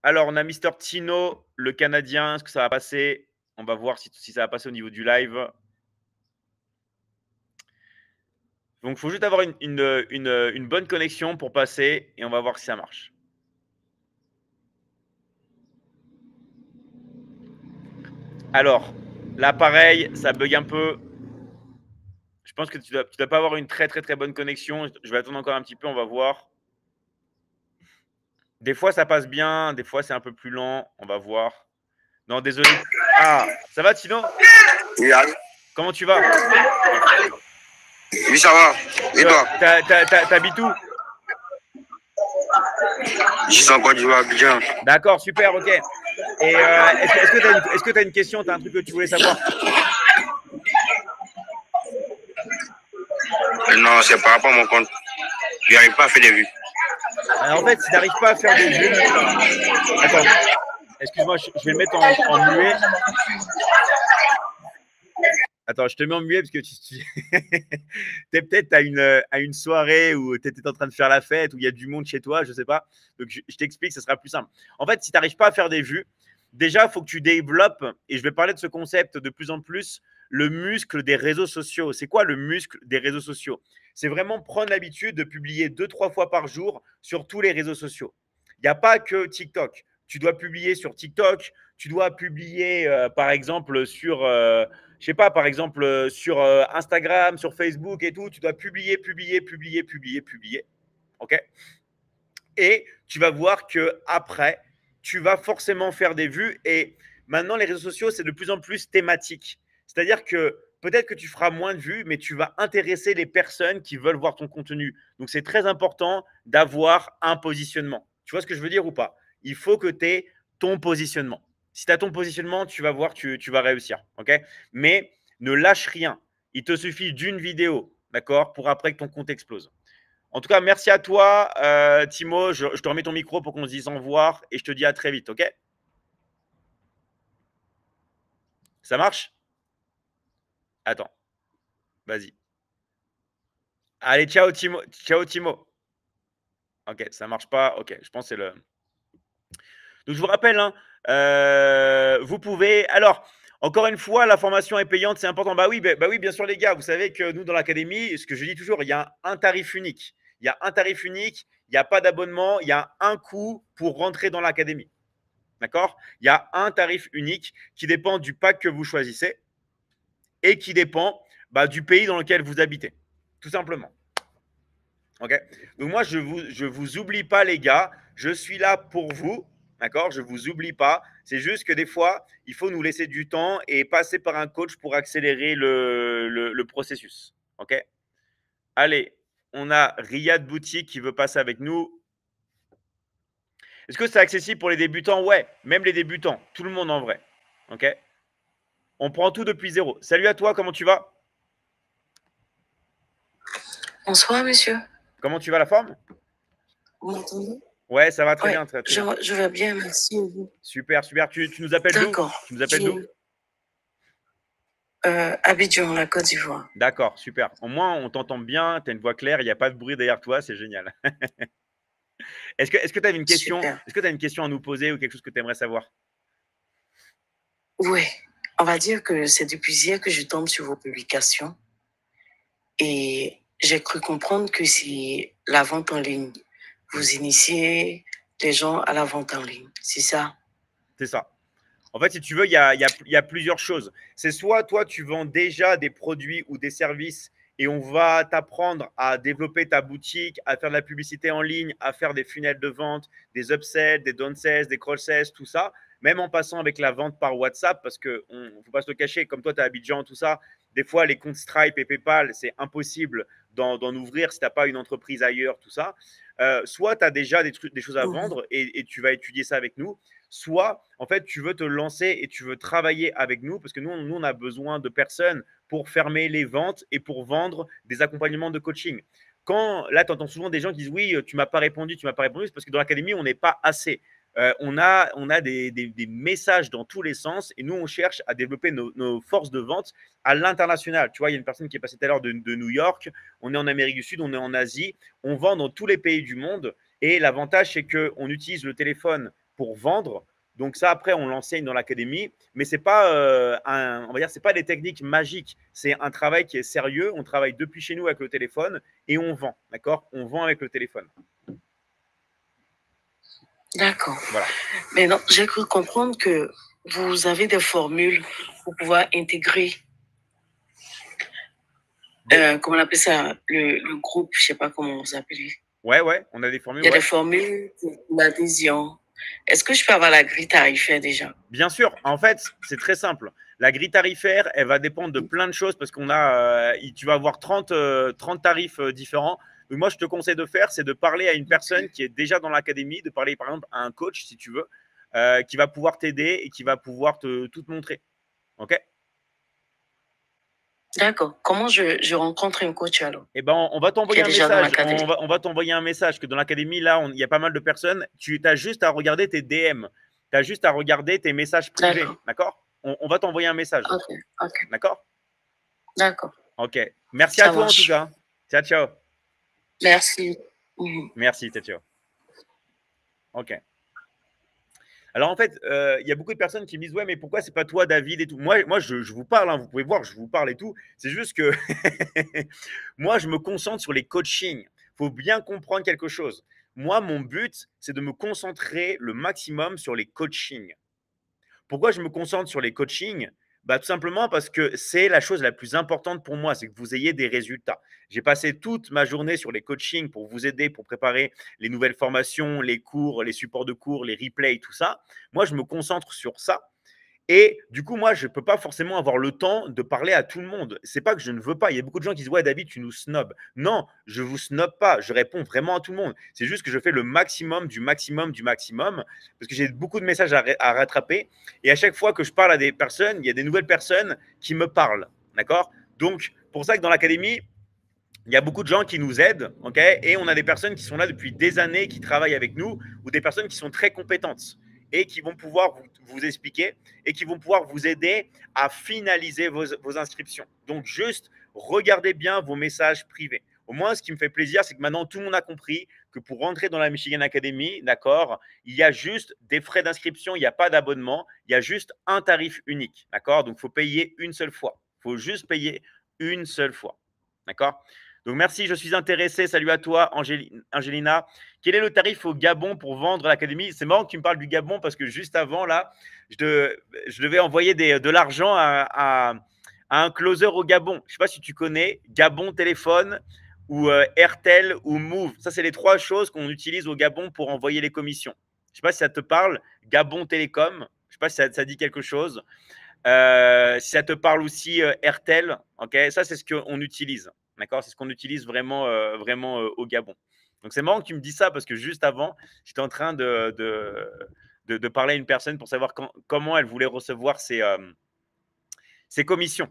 Alors, on a Mister Tino, le Canadien. Est-ce que ça va passer? On va voir si ça va passer au niveau du live. Donc, il faut juste avoir une bonne connexion pour passer et on va voir si ça marche. Alors, là, pareil, ça bug un peu. Je pense que tu dois pas avoir une très, très, très bonne connexion. Je vais attendre encore un petit peu, on va voir. Des fois, ça passe bien. Des fois, c'est un peu plus lent. On va voir. Non, désolé. Ah, ça va, Tino? Oui, allô? Comment tu vas? Oui, ça va. Et toi? T'habites où? Je suis en Côte d'Ivoire, bien. D'accord, super, ok. Et est-ce que tu as une question? Tu as un truc que tu voulais savoir? Non, c'est par rapport à mon compte. Je n'arrive pas à faire des vues. Alors, en fait, si tu n'arrives pas à faire des vues… Attends, excuse-moi, je vais le mettre en muet. Attends, je te mets en muet parce que tu es peut-être à une soirée où tu étais en train de faire la fête, où il y a du monde chez toi, je ne sais pas. Donc, je t'explique, ce sera plus simple. En fait, si tu n'arrives pas à faire des vues, déjà, il faut que tu développes, et je vais parler de ce concept de plus en plus, le muscle des réseaux sociaux. C'est quoi le muscle des réseaux sociaux? C'est vraiment prendre l'habitude de publier 2-3 fois par jour sur tous les réseaux sociaux. Il n'y a pas que TikTok. Tu dois publier sur TikTok, tu dois publier, par exemple, sur, je sais pas, par exemple, sur Instagram, sur Facebook et tout. Tu dois publier, publier, publier, publier, publier. OK? Et tu vas voir que après, tu vas forcément faire des vues. Et maintenant, les réseaux sociaux, c'est de plus en plus thématique. C'est-à-dire que peut-être que tu feras moins de vues, mais tu vas intéresser les personnes qui veulent voir ton contenu. Donc, c'est très important d'avoir un positionnement. Tu vois ce que je veux dire ou pas? Il faut que tu aies ton positionnement. Si tu as ton positionnement, tu vas voir, tu vas réussir. OK? Mais ne lâche rien. Il te suffit d'une vidéo, d'accord, pour après que ton compte explose. En tout cas, merci à toi, Timo. Je te remets ton micro pour qu'on se dise au revoir et je te dis à très vite, OK? Ça marche? Attends, vas-y. Allez, ciao, Timo. Ciao, Timo. OK, ça marche pas. OK, je pense que c'est le. Donc, je vous rappelle, hein, vous pouvez. Alors, encore une fois, la formation est payante, c'est important. Bah oui, bien sûr, les gars. Vous savez que nous, dans l'académie, ce que je dis toujours, il y a un tarif unique. Il y a un tarif unique, il n'y a pas d'abonnement, il y a un coût pour rentrer dans l'académie. D'accord? Il y a un tarif unique qui dépend du pack que vous choisissez et qui dépend du pays dans lequel vous habitez. Tout simplement. OK? Donc, moi, je vous oublie pas, les gars. Je suis là pour vous. D'accord? Je ne vous oublie pas. C'est juste que des fois, il faut nous laisser du temps et passer par un coach pour accélérer le processus. OK? Allez, on a Riyad Boutique qui veut passer avec nous. Est-ce que c'est accessible pour les débutants? Ouais, même les débutants. Tout le monde en vrai. OK? On prend tout depuis zéro. Salut à toi, comment tu vas? Bonsoir, monsieur. Comment tu vas, la forme? Vous m'entendez? Ouais, ça va très Ouais, bien. Très bien. je vais bien, merci. Et vous? Super, super. Tu nous appelles d'où? D'accord. Tu nous appelles d'où? Abidjan, la Côte d'Ivoire. D'accord, super. Au moins, on t'entend bien, tu as une voix claire, il n'y a pas de bruit derrière toi, c'est génial. Est-ce que tu as une question? Super. Est-ce que tu as une question à nous poser ou quelque chose que tu aimerais savoir? Oui, on va dire que c'est depuis hier que je tombe sur vos publications et j'ai cru comprendre que c'est la vente en ligne. Vous initiez les gens à la vente en ligne, c'est ça? C'est ça. En fait, si tu veux, il y a plusieurs choses. C'est soit toi, tu vends déjà des produits ou des services et on va t'apprendre à développer ta boutique, à faire de la publicité en ligne, à faire des funnels de vente, des upsells, des downsells, des cross-sells, tout ça, même en passant avec la vente par WhatsApp, parce qu'il ne faut pas se le cacher, comme toi, tu es à Abidjan, tout ça, des fois, les comptes Stripe et PayPal, c'est impossible d'en ouvrir si tu n'as pas une entreprise ailleurs, tout ça. Soit tu as déjà des choses à vendre et tu vas étudier ça avec nous, soit en fait tu veux te lancer et tu veux travailler avec nous parce que nous on a besoin de personnes pour fermer les ventes et pour vendre des accompagnements de coaching. Quand là tu entends souvent des gens qui disent oui, tu m'as pas répondu, c'est parce que dans l'académie on n'est pas assez. On a des messages dans tous les sens et nous on cherche à développer nos forces de vente à l'international. Tu vois, il y a une personne qui est passée tout à l'heure de New York, on est en Amérique du Sud, on est en Asie, on vend dans tous les pays du monde et l'avantage c'est qu'on utilise le téléphone pour vendre. Donc ça, après, on l'enseigne dans l'académie, mais c'est pas on va dire, c'est pas des techniques magiques. C'est un travail qui est sérieux. On travaille depuis chez nous avec le téléphone et on vend, d'accord? On vend avec le téléphone. D'accord. Voilà. Mais non, j'ai cru comprendre que vous avez des formules pour pouvoir intégrer, comment on appelle ça, le groupe, je sais pas comment vous appelez. Ouais, on a des formules. Il y a des formules pour l'adhésion. Est-ce que je peux avoir la grille tarifaire déjà? Bien sûr. En fait, c'est très simple. La grille tarifaire, elle va dépendre de plein de choses parce qu'on a, tu vas avoir 30 tarifs différents. Donc moi, je te conseille de faire, c'est de parler à une personne qui est déjà dans l'académie, de parler par exemple à un coach, si tu veux, qui va pouvoir t'aider et qui va pouvoir tout te montrer. OK? D'accord. Comment je rencontre un coach alors? Eh ben, on va t'envoyer un Déjà dans message. l'académie. On va t'envoyer un message que dans l'académie, là, il y a pas mal de personnes. Tu as juste à regarder tes DM. Tu as juste à regarder tes messages privés. D'accord? On va t'envoyer un message. Ok. D'accord? D'accord. Ok. Merci Ça à toi marche. en tout cas. Ciao, ciao. Merci. Merci, ciao, ciao. Ok. Alors en fait, il y a beaucoup de personnes qui me disent ouais, mais pourquoi c'est pas toi, David et tout. Moi, je vous parle, hein, vous pouvez voir, je vous parle et tout. C'est juste que moi, je me concentre sur les coachings. Il faut bien comprendre quelque chose. Moi, mon but, c'est de me concentrer le maximum sur les coachings. Pourquoi je me concentre sur les coachings? Bah, tout simplement parce que c'est la chose la plus importante pour moi, c'est que vous ayez des résultats. J'ai passé toute ma journée sur les coachings pour vous aider, pour préparer les nouvelles formations, les cours, les supports de cours, les replays, tout ça. Moi, je me concentre sur ça. Et du coup, moi, je ne peux pas forcément avoir le temps de parler à tout le monde. C'est pas que je ne veux pas. Il y a beaucoup de gens qui disent ouais, David, tu nous snobs. Non, je vous snob pas. Je réponds vraiment à tout le monde. C'est juste que je fais le maximum du maximum du maximum parce que j'ai beaucoup de messages à rattraper. Et à chaque fois que je parle à des personnes, il y a des nouvelles personnes qui me parlent. D'accord? Donc, pour ça que dans l'académie, il y a beaucoup de gens qui nous aident, ok? Et on a des personnes qui sont là depuis des années, qui travaillent avec nous, ou des personnes qui sont très compétentes et qui vont pouvoir vous expliquer et qui vont pouvoir vous aider à finaliser vos inscriptions. Donc, juste regardez bien vos messages privés. Au moins, ce qui me fait plaisir, c'est que maintenant, tout le monde a compris que pour rentrer dans la Michigan Academy, d'accord, il y a juste des frais d'inscription, il n'y a pas d'abonnement, il y a juste un tarif unique, d'accord? Donc, il faut payer une seule fois. Il faut juste payer une seule fois, d'accord? Donc, merci, je suis intéressé. Salut à toi, Angelina. Quel est le tarif au Gabon pour vendre l'académie? C'est marrant que tu me parles du Gabon parce que juste avant, là, je devais envoyer de l'argent à un closer au Gabon. Je ne sais pas si tu connais Gabon Téléphone ou Airtel ou Move. Ça, c'est les trois choses qu'on utilise au Gabon pour envoyer les commissions. Je ne sais pas si ça te parle. Gabon Télécom. Je ne sais pas si ça dit quelque chose. Si ça te parle aussi Airtel, ok, ça c'est ce qu'on utilise, d'accord, c'est ce qu'on utilise vraiment, au Gabon. Donc c'est marrant que tu me dis ça parce que juste avant, j'étais en train de parler à une personne pour savoir comment elle voulait recevoir ses commissions,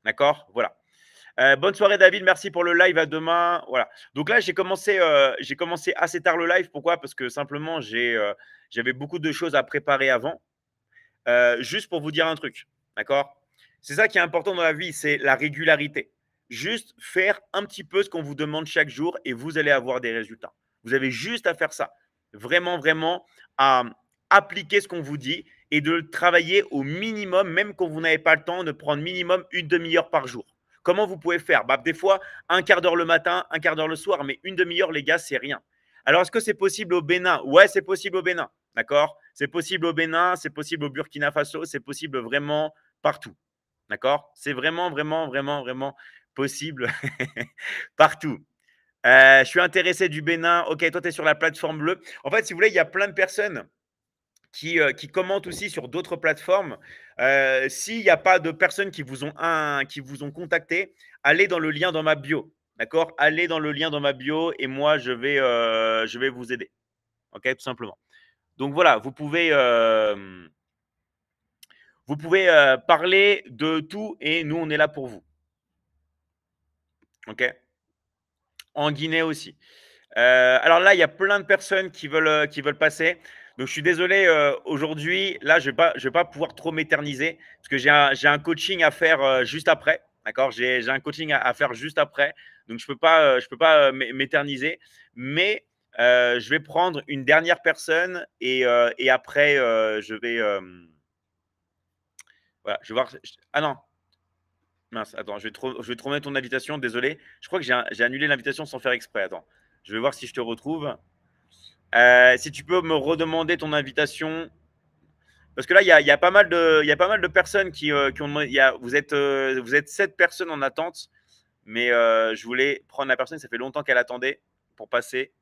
d'accord, voilà. Bonne soirée David, merci pour le live, à demain. Voilà. Donc là, j'ai commencé assez tard le live. Pourquoi? Parce que simplement, j'avais beaucoup de choses à préparer avant. Juste pour vous dire un truc, d'accord? C'est ça qui est important dans la vie, c'est la régularité. Juste faire un petit peu ce qu'on vous demande chaque jour et vous allez avoir des résultats. Vous avez juste à faire ça. Vraiment, vraiment, à appliquer ce qu'on vous dit et de le travailler au minimum, même quand vous n'avez pas le temps, de prendre minimum une demi-heure par jour. Comment vous pouvez faire? Bah, des fois, un quart d'heure le matin, un quart d'heure le soir, mais une demi-heure, les gars, c'est rien. Alors, est-ce que c'est possible au Bénin? Ouais, c'est possible au Bénin. D'accord? C'est possible au Bénin, c'est possible au Burkina Faso, c'est possible vraiment partout. D'accord? C'est vraiment, vraiment, vraiment, vraiment possible partout. Je suis intéressé du Bénin. Ok, toi, tu es sur la plateforme bleue. En fait, si vous voulez, il y a plein de personnes qui commentent aussi sur d'autres plateformes. S'il n'y a pas de personnes qui vous ont contacté, allez dans le lien dans ma bio. D'accord? Allez dans le lien dans ma bio et moi, je vais vous aider. Ok, tout simplement. Donc voilà, vous pouvez parler de tout et nous, on est là pour vous. Ok? En Guinée aussi. Alors là, il y a plein de personnes qui veulent passer. Donc, je suis désolé, aujourd'hui, là, je vais pas pouvoir trop m'éterniser parce que j'ai un coaching à faire juste après. D'accord? J'ai un coaching à faire juste après. Donc, je peux pas m'éterniser. Mais je vais prendre une dernière personne et après, je vais. Voilà, je vais voir. Ah non, mince, attends, je vais te remettre ton invitation, désolé. Je crois que j'ai annulé l'invitation sans faire exprès. Attends, je vais voir si je te retrouve. Si tu peux me redemander ton invitation. Parce que là, il y a pas mal de personnes qui ont demandé. Vous êtes 7 personnes en attente. Mais je voulais prendre la personne, ça fait longtemps qu'elle attendait pour passer.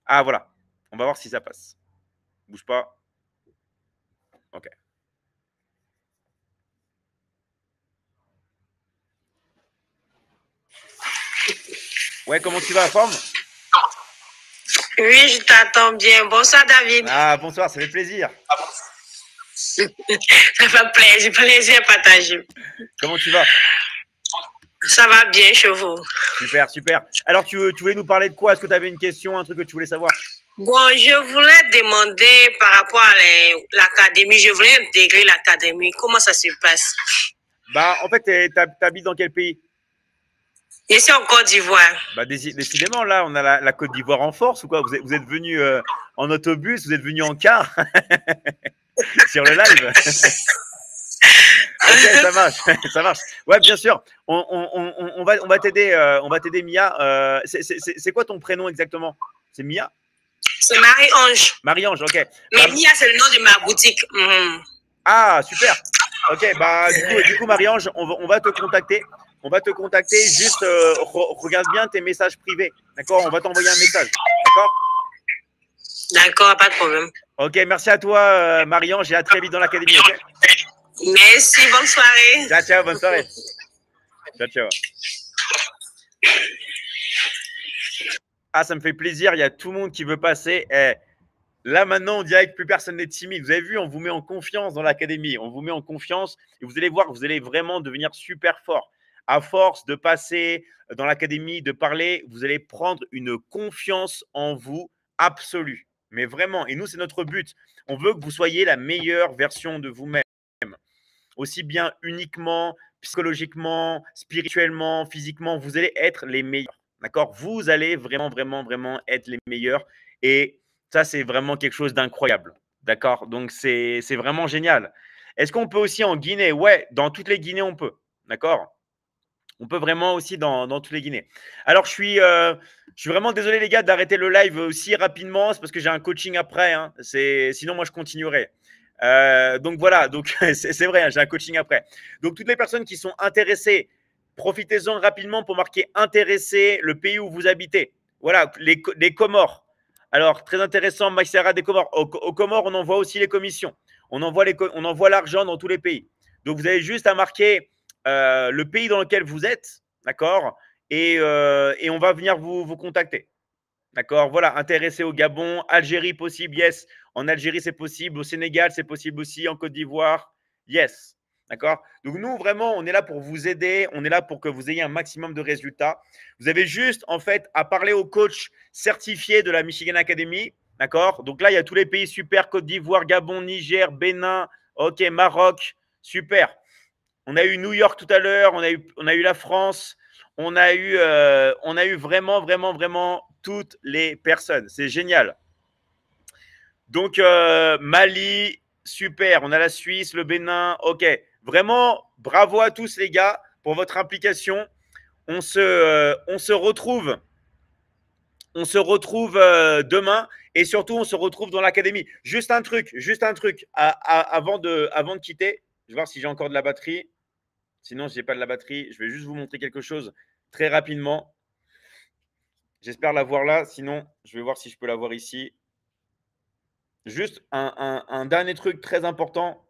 Ah, voilà. On va voir si ça passe. Bouge pas. Ok. Ouais, comment tu vas, forme? Oui, je t'attends bien. Bonsoir, David. Ah, bonsoir, ça fait plaisir. Ça fait plaisir partagé. Comment tu vas? Ça va bien chez vous? Super, super. Alors, tu voulais nous parler de quoi? Est-ce que tu avais une question, un truc que tu voulais savoir? Bon, je voulais demander par rapport à l'académie. Je voulais intégrer l'académie. Comment ça se passe? Bah, en fait, t'habites dans quel pays? Je suis en Côte d'Ivoire. Bah, décidément, là, on a la Côte d'Ivoire en force ou quoi? Vous êtes venu en autobus, vous êtes venu en car sur le live. Ok, ça marche, ça marche. Ouais, bien sûr. On va t'aider, Mia. C'est quoi ton prénom exactement? C'est Mia? C'est Marie-Ange. Marie-Ange, ok. Mais Mia, c'est le nom de ma boutique. Ah, super. Ok, bah du coup Marie-Ange, on va te contacter. On va te contacter. Juste regarde bien tes messages privés. D'accord? On va t'envoyer un message. D'accord? D'accord, pas de problème. Ok, merci à toi Marie-Ange et à très vite dans l'académie. Okay? Merci, bonne soirée. Ciao, ciao, bonne soirée. Ciao, ciao. Ah, ça me fait plaisir. Il y a tout le monde qui veut passer. Là, maintenant, on dirait que plus personne n'est timide. Vous avez vu, on vous met en confiance dans l'académie. On vous met en confiance et vous allez voir, vous allez vraiment devenir super fort. À force de passer dans l'académie, de parler, vous allez prendre une confiance en vous absolue. Mais vraiment, et nous, c'est notre but. On veut que vous soyez la meilleure version de vous-même. Aussi bien uniquement, psychologiquement, spirituellement, physiquement, vous allez être les meilleurs. D'accord? Vous allez vraiment, vraiment, vraiment être les meilleurs. Et ça, c'est vraiment quelque chose d'incroyable. D'accord? Donc, c'est vraiment génial. Est-ce qu'on peut aussi en Guinée? Ouais, dans toutes les Guinées, on peut. D'accord? On peut vraiment aussi dans toutes les Guinées. Alors, je suis vraiment désolé, les gars, d'arrêter le live aussi rapidement. C'est parce que j'ai un coaching après. Hein. Sinon, moi, je continuerai. Donc, voilà. Donc, c'est vrai, hein, j'ai un coaching après. Donc, toutes les personnes qui sont intéressées, profitez-en rapidement pour marquer intéressé le pays où vous habitez. Voilà, les Comores. Alors, très intéressant, Maxera des Comores. Aux Comores, on envoie aussi les commissions. On envoie l'argent dans tous les pays. Donc, vous avez juste à marquer le pays dans lequel vous êtes, d'accord, et on va venir vous contacter. D'accord, voilà, intéressé au Gabon, Algérie possible, yes. En Algérie, c'est possible. Au Sénégal, c'est possible aussi. En Côte d'Ivoire, yes. D'accord? Donc, nous, vraiment, on est là pour vous aider. On est là pour que vous ayez un maximum de résultats. Vous avez juste, en fait, à parler au coach certifié de la Michigan Academy. D'accord? Donc là, il y a tous les pays super. Côte d'Ivoire, Gabon, Niger, Bénin, OK, Maroc. Super. On a eu New York tout à l'heure. On a eu la France. On a eu vraiment, vraiment, vraiment toutes les personnes. C'est génial. Donc, Mali, super. On a la Suisse, le Bénin. OK. Vraiment, bravo à tous, les gars, pour votre implication. On se retrouve demain et surtout, on se retrouve dans l'académie. Juste un truc avant de quitter. Je vais voir si j'ai encore de la batterie. Sinon, si je n'ai pas de la batterie, je vais juste vous montrer quelque chose très rapidement. J'espère l'avoir là. Sinon, je vais voir si je peux l'avoir ici. Juste un dernier truc très important.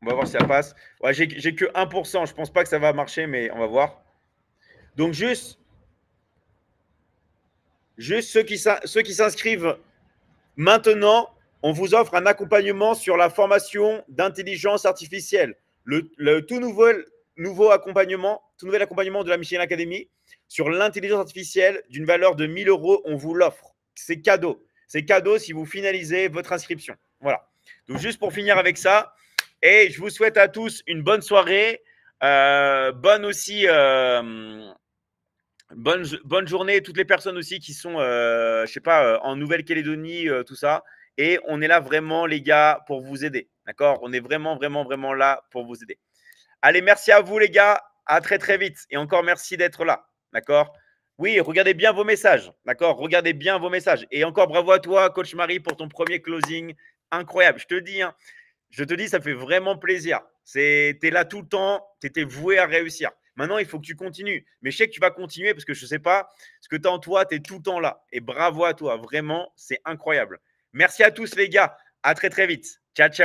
On va voir si ça passe. Ouais, j'ai que 1%. Je ne pense pas que ça va marcher, mais on va voir. Donc, juste ceux qui s'inscrivent maintenant, on vous offre un accompagnement sur la formation d'intelligence artificielle. Le tout nouveau accompagnement de la Michigan Academy sur l'intelligence artificielle d'une valeur de 1 000 €. On vous l'offre. C'est cadeau. C'est cadeau si vous finalisez votre inscription. Voilà. Donc, juste pour finir avec ça, et je vous souhaite à tous une bonne soirée. Bonne journée, toutes les personnes aussi qui sont, je sais pas, en Nouvelle-Calédonie, tout ça. Et on est là vraiment, les gars, pour vous aider. D'accord? On est vraiment, vraiment, vraiment là pour vous aider. Allez, merci à vous, les gars. À très, très vite. Et encore merci d'être là. D'accord? Oui, regardez bien vos messages. D'accord? Regardez bien vos messages. Et encore bravo à toi, Coach Marie, pour ton premier closing. Incroyable. Je te dis, ça fait vraiment plaisir. Tu es là tout le temps. Tu étais voué à réussir. Maintenant, il faut que tu continues. Mais je sais que tu vas continuer parce que je ne sais pas ce que tu as en toi. Tu es tout le temps là. Et bravo à toi. Vraiment, c'est incroyable. Merci à tous, les gars. À très, très vite. Ciao, ciao.